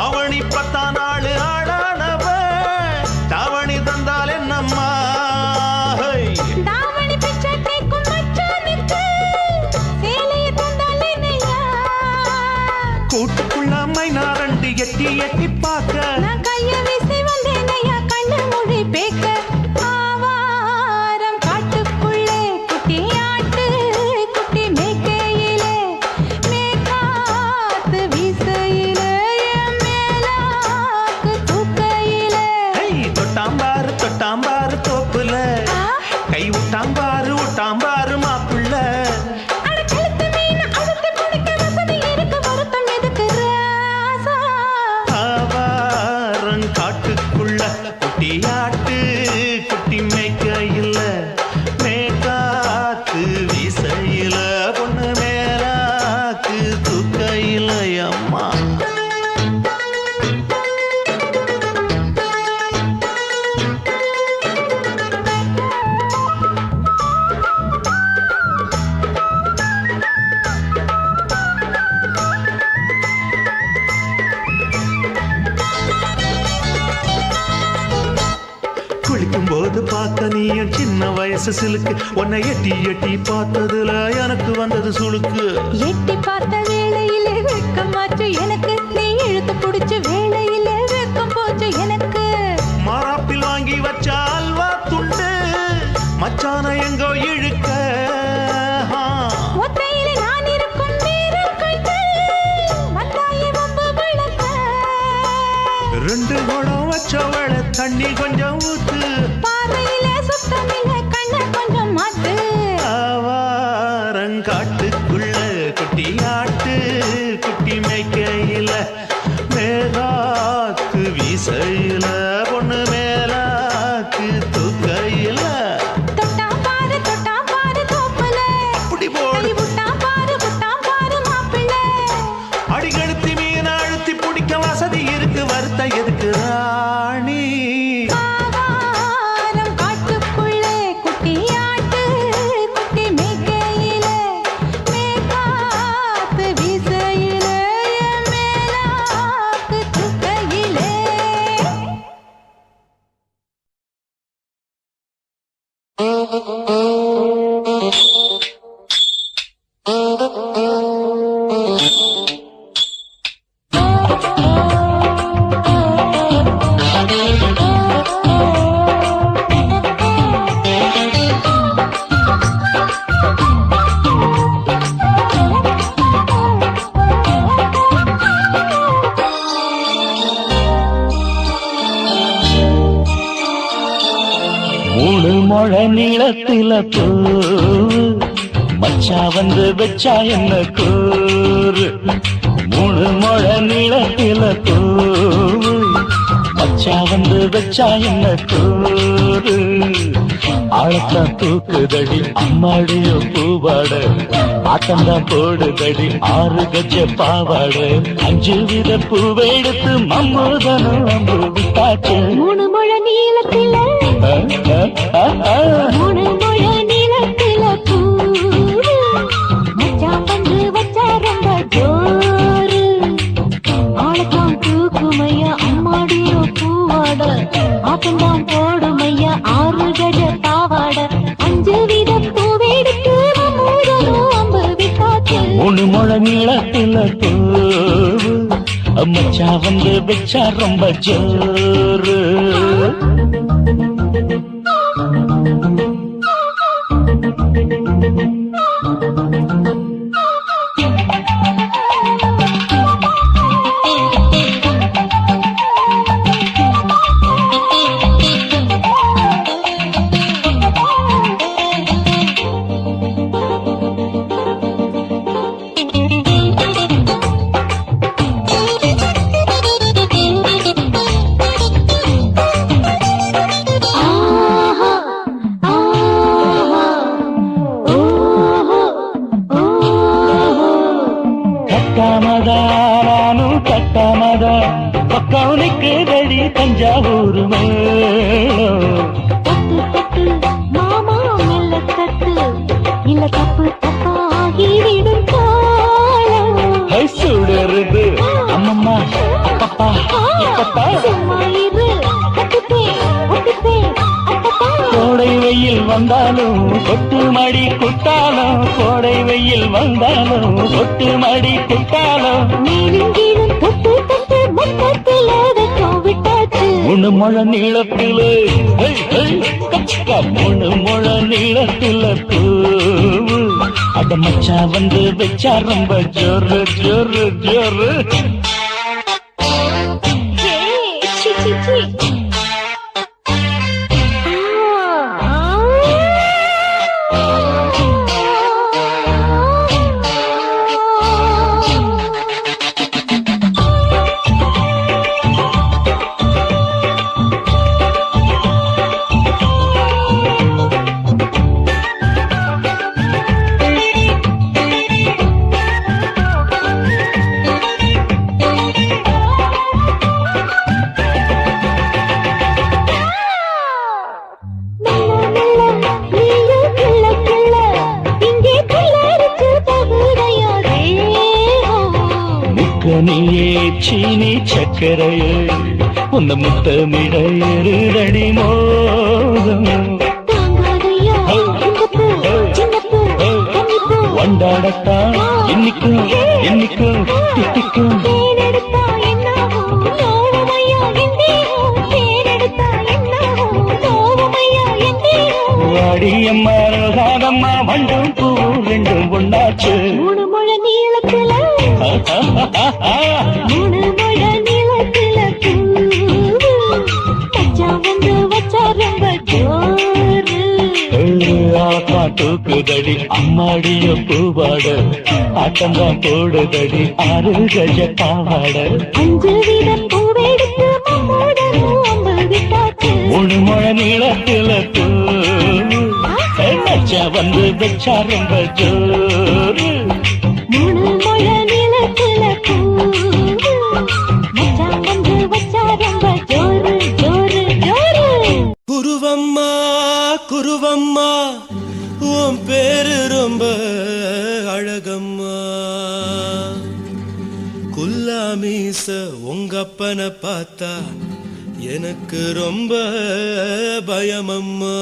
S6: அவனி 10 நாள் ஆடானவ தாவணி தந்தால் என்னம்மா
S3: தாவணி பிச்சை கேக்கும் மச்சானுக்கு சேலையை தந்தாலே நையா
S6: கூட்டுக்குள்ள மைனாரண்டு எட்டி எட்டி பார்க்க
S3: நான் கைய வீசி வந்தேன் ஐயா கண்ணு மொழி பேக்க ஆவாரம் காட்டுக்குள்ளே குட்டியாட்டு குட்டி மேய்க்கையிலே மேய்காத்து வீசையிலே என் மேலாக்கு தூக்கையிலே
S6: தொட்டாம்பாரு தோப்புல கை விட்டாம்பாரு மாப்பிள்ள
S3: அட கழுத்து மீன் அழுத்தி பிடிக்க வசதி இருக்கு வருத்தம் எதுக்கு ராசா
S6: ஆவாரம் காட்டுக்குள்ள குட்டியாட்டு குட்டி மேய்க்கையில மேய்காத்து வீசையில பொண்ணு மேலாக்கு தூக்கையில அம்மா குளிக்கும் போது பார்த்த நீயும் சின்ன வயசு சிலுக்கு உன்னை எட்டி எட்டி பார்த்ததுல எனக்கு வந்தது சுளுக்கு
S3: எட்டி பார்த்த வேளையிலே வெட்கமாச்சு எனக்கு நீ இழுத்து பிடிச்ச வேளையிலே வெட்கம் போச்சு எனக்கு
S6: மாறாப்பில் வாங்கி வச்ச அல்வா துண்டு மச்சான எங்கோ இழுக்க
S3: ஒத்தையிலே நான் இருக்கும் நேரம் கண்டு வந்தாயே வம்பு விளக்க
S6: 2 குடம் வச்சவள தண்ணி கொஞ்சம் ஊத்து
S3: பாறையிலே சுத்தமில்லை கண்ணை கொஞ்சம் மாத்து
S6: ஆவாரங்காட்டுக்குள்ள குட்டியாட்டு குட்டி மேய்க்கையில மேலாக்கு வீசையில பொண்ணு மேலாக்கு தூக்கையில
S3: தொட்டாம் பாரு தோப்புல
S6: அப்படி போடு
S3: கை விட்டாம் பாரு மாப்பிள்ள
S6: அடிகழுத்தி மீன் அழுத்தி பிடிக்க வசதி இருக்கு வருத்த எதுக்கு ராணி
S3: ஆவாரம் காட்டுக்குள்ளே குட்டியாட்டு குட்டி மேய்க்கையிலே மேய்காத்து வீசையிலே என் மேலாக்கு தூக்கையிலே
S5: மூணு முழ நீளத்தில பூவு மச்சா வந்து வச்சா என்ன கூறு 3 முழ நீளத்தில பூவு மச்சா வந்து வச்சா என்ன கூறு ஆழத்தான் தூக்குதடி அம்மாடியோ பூவாட ஆட்டந்தான் போடுதடி 6 கஜ பாவாட 5 வித பூவை எடுத்து மம்மூதனும் அம்பு விட்டாச்சு
S3: 3 முழ நீளத்தில 3 முழ நீளத்தில பூ மச்சான் வந்து வச்சா ரொம்ப ஜோரு ஆளத்தான் தூக்குமையா அம்மாடியோ பூவாட ஆட்டந்தான்
S5: மச்சா வந்து வச்சா ரொம்ப ஜோரு கட்டாமதானும் கட்டாமதா பக்கம் நிற்குதடி தஞ்சாவூர் மேளம்
S2: தட்டு தட்டு மாமா மெல்ல தட்டு இல்ல தப்பு தப்பாகிவிடும் காலம்
S5: சுடருது அம்மம்மா அப்பப்பா இப்பப்பா
S2: சும்மா இரு கட்டுப்பேன் ஒட்டுப்பேன் அப்பப்பா
S5: கோடை வெயில் வந்தாலும் கொட்டு மடி குட்டாலும் கோடை வெயில் வந்தாலும் கொட்டு மடி குட்டாலும்
S2: மேலும் கீழும் தொட்டு தொட்டு மொத்தத்தில் வெக்கம் விட்டாச்சு
S5: முழு முழ நீளத்தில முழு முழ நீளத்தில பூவு அட மச்சா வந்து வச்சா ரொம்ப ஜோரு ஜோரு ஜோரு
S2: சி சி சி
S5: நீயே சீனி சக்கரையே உந்த முத்தமிட எருதடி மோகம் வண்டாடத்தான் என்னைக்கும் என்னைக்கும் திட்டிக்கும் வாடியம்மா ரோசாதம்மா வண்டும் பூ ரெண்டும் ஒண்ணாச்சு
S2: மூணு முழ நீளத்துல மூணு முழ நீளத்துல பூ வந்து வச்சா ரொம்ப ஜோரு
S5: தூக்குதடி அம்மாடிய பூவாட ஆட்டம்தான் போடுதடி 6 கஜ பாவாட
S2: 5 வீத பூவெடுத்து மம்மோடனும் அம்பு விட்டாச்சு
S5: மூணு முழ நீளத்தில மச்சா வந்து வச்சா ரொம்ப ஜோரு
S2: மூணு முழ நீளத்துல பூ மச்சான் வந்து வச்சா ரொம்ப ஜோரு ஜோரு ஜோரு
S1: குருவம்மா குருவம்மா உன் பேரு ரொம்ப அழகம்மா குல்லாமீச உங்க அப்பனை பார்த்தா எனக்கு ரொம்ப பயமம்மா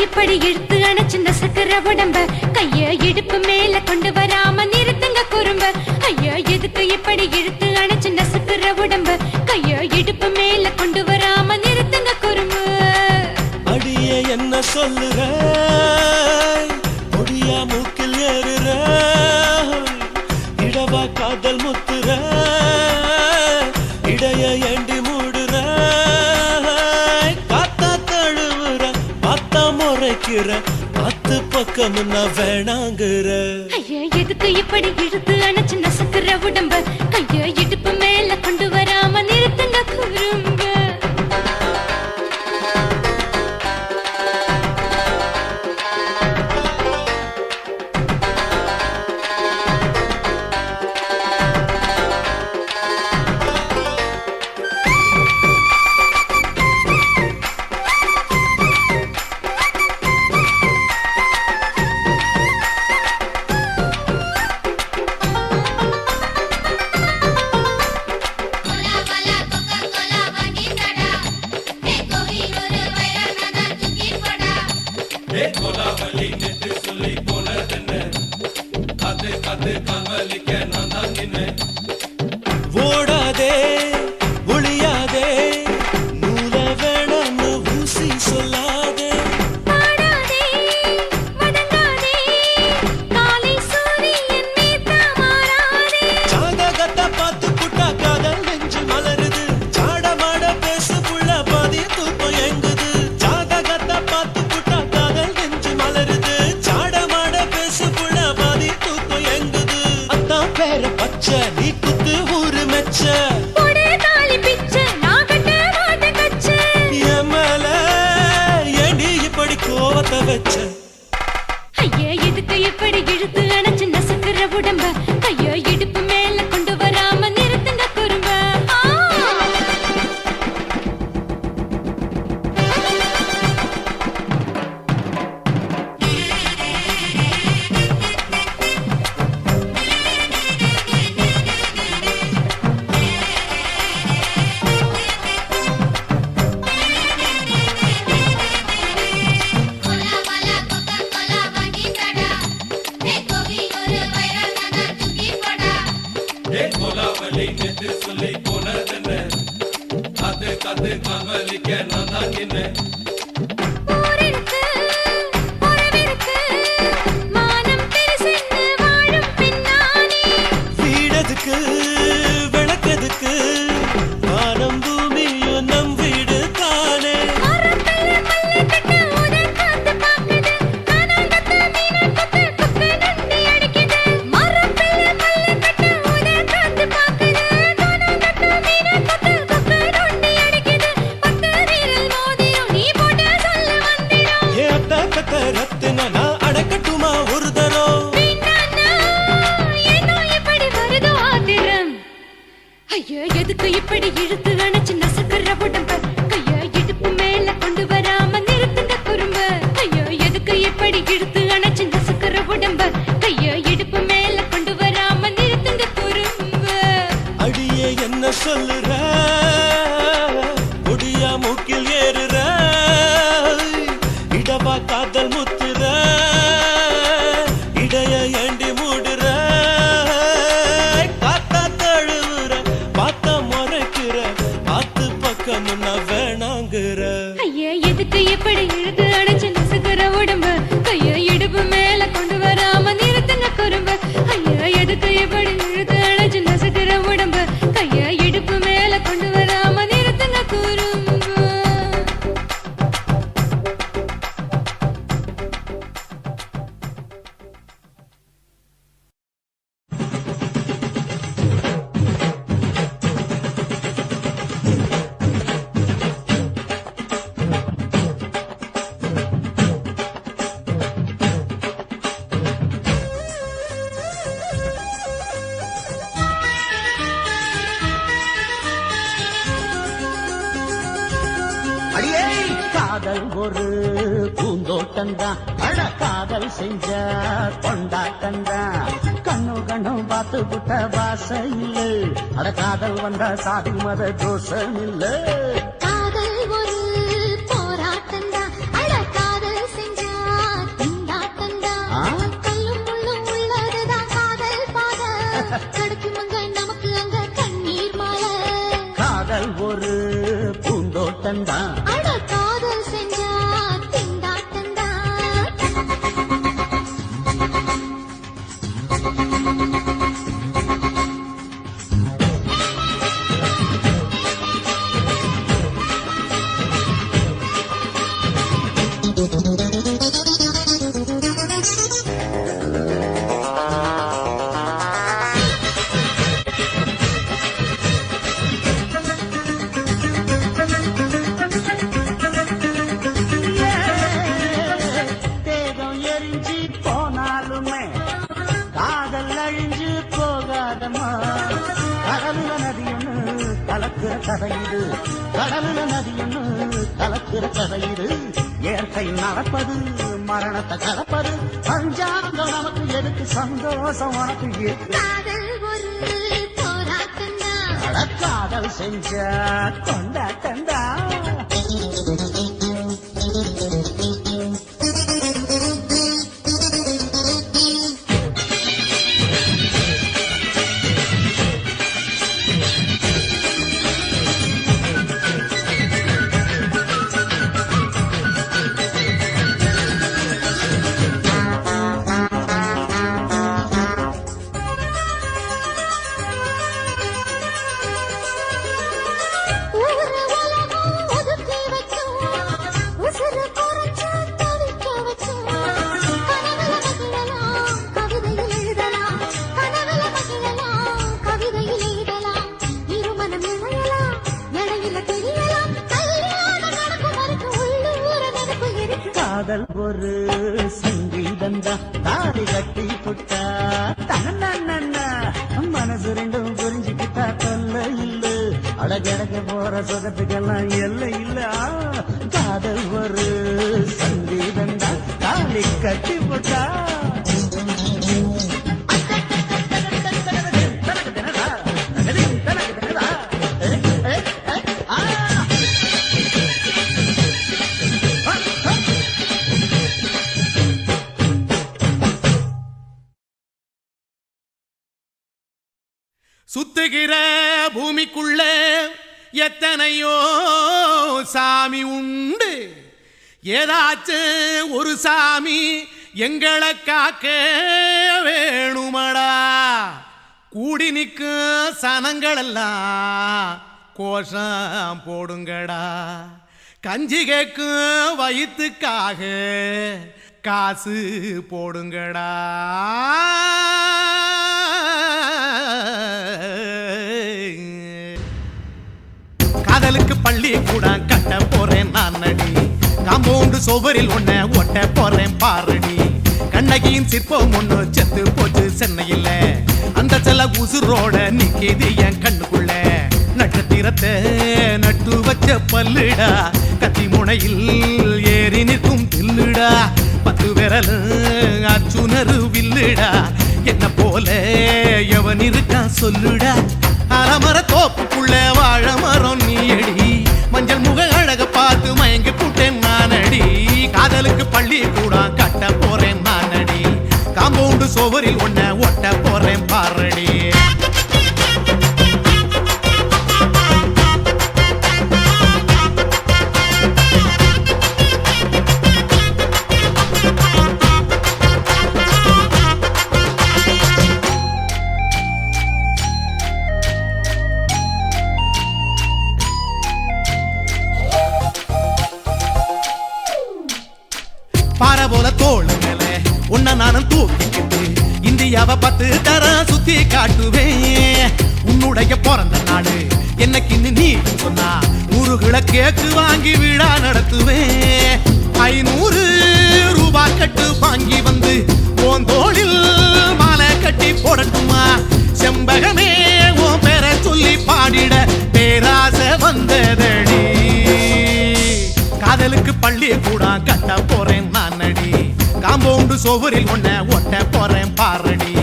S7: இப்படி இழுத்து அணைச்சிருந்த சக்கர உடம்ப கைய இடுப்பு மேல கொண்டு வராம நிறுத்துங்க குறும்ப ஐயா எதுக்கு இப்படி இழுத்து அணைச்சிருந்த சக்கர உடம்ப கைய இடுப்பு மேல கொண்டு வராம நிறுத்துங்க குறும்பு
S1: அடியே என்ன சொல்லுற பொடியா மூக்கில் ஏறுற இடவா காதல் முத்துற இடைய ஏண்டி மூடுற காத்தா தழுவுற பார்த்தா முறைக்கிற 10 பக்கம் நான் வேணாங்குற
S7: ஐயா எதுக்கு இப்படி இழுத்து அணைச்சு நசுக்குற உடம்ப கைய இடுப்பு மேல கொண்டு வராம நிறுத்துங்க குறும்ப
S4: மெச்ச
S3: உடே தாலி பிச்ச நான் கட்ட மாட்ட கச்ச
S4: என் மேல ஏண்டி இப்படி கோவத்தை வச்ச
S3: ஐயா எதுக்கு இப்படி இழுத்து அணைச்சு நசுக்குற உடம்ப ஐயோ இடுப்பு மேல கொண்டு வராம நிறுத்துங்க குறும்ப ஊரிருக்கு, உறவிருக்கு, மானம் பெருசென்னு வாழும் பின்னானே.
S4: வீடதுக்கு விளக்கதுக்கு வானம் பூமியும் நம் வீடு தானே
S3: மரத்துல மல்லு கட்டு உதர் காத்து பாக்குது. கானாங்கத்து மீனாங்கத்து கொக்கு நொண்டி அடிக்குது. மரத்துல மல்லு கட்டு உதர் காத்து பாக்குது. கானாங்கத்து மீனாங்கத்து கொக்கு நொண்டி அடிக்குது. பத்து வீரல் மோதியும் நீ போட்ட சொல்ல வந்திடும்.
S4: ஏ அத்த கத்த ரத்தின நான் அடக்கட்டுமா ஒரு தரம்
S3: பின்னானா, ஏனோ இப்படி வருதோ ஆத்திரம். ஐயோ எதுக்கு இப்படி இழுத்து அணைச்சு நசுக்குற உடம்ப கைய இடுப்பு மேல கொண்டு வராம நிறுத்துங்க குறும்ப ஐயோ எதுக்கு இப்படி இழுத்து அணைச்சு நசுக்குற உடம்ப கைய இடுப்பு மேல கொண்டு வராம நிறுத்துங்க குறும்ப
S4: அடியே என்ன சொல்லுற முடியா மூக்கில் ஏறுற இடவா காதல் முத்துற இடைய ஏண்டி மூடுற காத்தா தழுவுற பார்த்த முறைக்கிற பார்த்து பக்கம் நான் வேணாங்குற
S3: ஐயா எதுக்கு இப்படி இழுத்து அணைச்சு நசுக்குற உடம்ப கைய இடுப்பு மேல கொண்டு வராம நிறுத்துங்க குறும்ப ஐயா எதுக்கு இப்படி இழுத்து அணைச்சு நசுக்குற உடம்ப கைய இடுப்பு மேல கொண்டு வராம நிறுத்துங்க குறும்ப
S5: காதல் ஒரு பூந்தோட்டம்தான் அட காதல் செஞ்ச கொண்டாட்டம்தான் கண்ணு கண்ணு பார்த்து புட்ட வாசம் இல்ல அட காதல் வந்தா சாதி மத தோஷம் இல்ல
S2: காதல் ஒரு போராட்டம்தான் அட காதல் செஞ்சா திண்டாட்டம்தான் கல்லும் முள்ளும் உள்ளதுதான் காதல் பாத கிடைக்குமங்க நமக்கு அங்க கண்ணீர் மாலை
S5: காதல் ஒரு பூந்தோட்டம்தான்
S2: அட காதல் செஞ்சா திண்டாட்டம்தான்
S5: தேகம் எரிஞ்சு போனாலுமே காதல் அழிஞ்சு போகாதமா கடலுல நதியொன்னு கலக்குற கதையிடு கடலுல நதியொன்னு கலக்குற கதையிடு இயற்கை நடப்பது மரணத்தை கலப்பது பஞ்சாங்கம் நமக்கு எதுக்கு சந்தோஷம் உனக்கு எதுக்கு?
S2: காதல் ஒரு போராட்டம்தான்
S5: அட காதல் செஞ்ச கொண்டாட்டந்தா
S2: ஊரு உலகம் ஒதுக்குற
S5: காதல் ஒரு சங்கீதந்தா தாலி கட்டி புட்டா தகன்னா மனசு ரெண்டும் புரிஞ்சுக்கிட்டா தொல்ல இல்ல அடகடக்க போற சுகத்துக்கெல்லாம் எல்லை இல்ல காதல் ஒரு சங்கீதந்தா தாலி கட்டி புட்டா
S8: சுத்துகிற பூமிக்குள்ள எத்தனையோ சாமி உண்டு, ஏதாச்சும் ஒரு சாமி எங்களை காக்க வேணுமடா. கூடி நிற்கும் சனங்களெல்லாம் கோஷம் போடுங்கடா. கஞ்சி கேக்கும் வயிற்றுக்காக காசு போடுங்கடா. காதலுக்கு பள்ளி கூட கட்ட போறேன் நான் நடி, காம்பவுண்டு சோவரில் ஒன்ன ஒட்ட போறேன் பாரடி. கண்ணகியின் சிற்பம் ஒண்ணு செத்து போச்சு சென்னையில், அந்த செல்ல உசுரோட நிக்கிது என் கண்ணுக்குள்ள. நட்சத்திரத்தை நட்டு வச்ச பல்லுடா, கத்தி முனையில் ஏறி நிற்கும் தில்லுடா. 10 விரல் அச்சுணரு வில்லுடா, என்ன போல எவன் இருக்கான் சொல்லுடா. அலமர தோப்புக்குள்ள வாழ மரம் நீயடி, மஞ்சள் முக அழக பார்த்து மயங்கி புட்டேன் நானடி. காதலுக்கு பள்ளி கூட கட்ட போறேன் நானடி, காம்பவுண்டு சோவரில் ஒன்ன ஒட்ட போறேன் பாரடி. பாறை போல தோள் மேல உன்ன நானும் தூக்கிக்கிட்டு இந்தியாவை 10 தரம் சுத்தி காட்டுவேன். உன்னுடைய பிறந்த நாடு என்னைக்கு நீ சொன்னா 100 கிலோ கேக்கு வாங்கி விழா நடத்துவேன். 500 ரூபாய் கட்டு வாங்கி வந்து உன் தோளில் மாலை கட்டி போடட்டுமா. செம்பகமே உன் பேரை சொல்லி பாடிட பேராசை வந்ததடி. காதலுக்கு பள்ளி கூட கட்ட போறேன் நானடி, காம்பவுண்டு சோவரில் ஒன்ன ஒட்ட போறேன் பாரடி.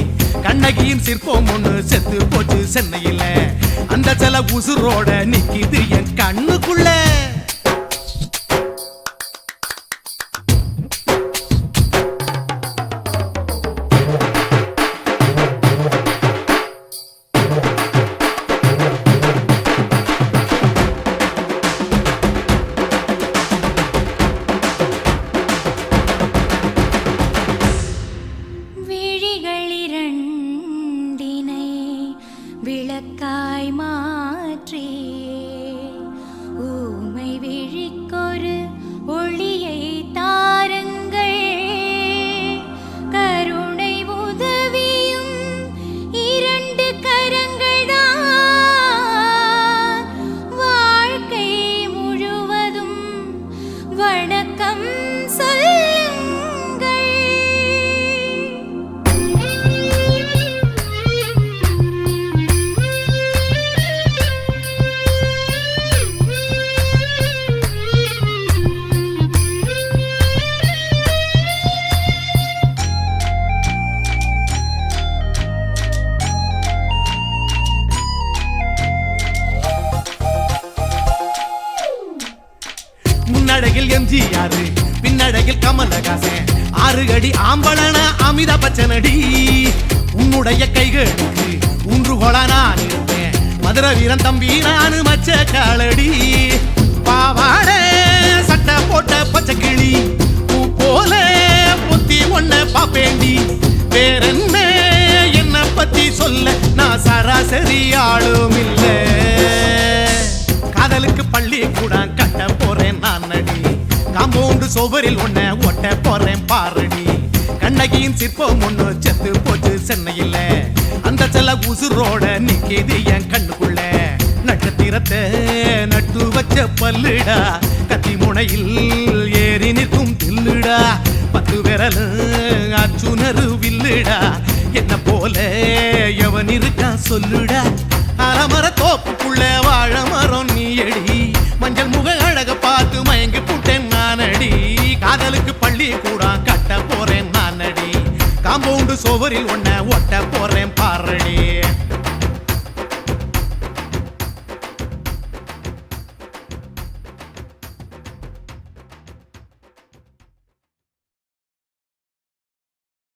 S8: கண்ணகியின் சிற்பம் ஒண்ணு செத்து போச்சு சென்னையில், அந்த சில உசுரோட நிக்கிது என் கண்ணுக்குள்ள.
S3: விளக்காய் மாற்றி ஊமை விழிக்கொரு ஒளியை தாருங்கள். கருணை உதவியும் 2 கரங்கள் தான், வாழ்க்கை முழுவதும் வணக்கம் சொல்லுங்கள்.
S8: முன்னழகில் எம்ஜிஆர், பின்னழகில் கமலஹாசன், 6 அடி ஆம்பளன அமிதாப் பச்சனடி. உன்னுடைய கைகளுக்கு ஊன்றுகோலா நான் இருப்பேன், மதுரை வீரன் தம்பி நானு மச்ச காலடி. பாவாட சட்டை போட்ட பச்சை கிளி பூ போல பொத்தி ஒன்ன பாப்பேண்டி. வேறென்ன என்ன பத்தி சொல்ல நான் சராசரி ஆளும் இல்ல. காதலுக்கு பள்ளி கூட கட்ட போறேன் நானடி, காம்பவுண்டு சோவரில் ஒன்ன ஒட்ட போறேன் பாரடி. கண்ணகியின் சிற்பம் ஒண்ணு செத்து போச்சு சென்னையில், அந்த செல்ல உசுரோட நிக்கிது என் கண்ணுக்குள்ள. நட்சத்திரத்தை நட்டு வச்ச பல்லுடா, கத்தி முனையில் ஏறி நிற்கும் தில்லு சொல்லுடா 10 விரலும் அச்சுணரு வில்லுடா என்ன போல எவன் இருக்கான் சொல்லுடா அலமர தோப்புக்குள்ள வாழ மரம் நீயடி மஞ்சள் முக அழக பார்த்து மயங்கி புட்டேன் நானடி காதலுக்கு பள்ளி கூட கட்ட போறேன் நானடி காம்பவுண்டு சோவரில் ஒன்ன ஒட்ட போறேன்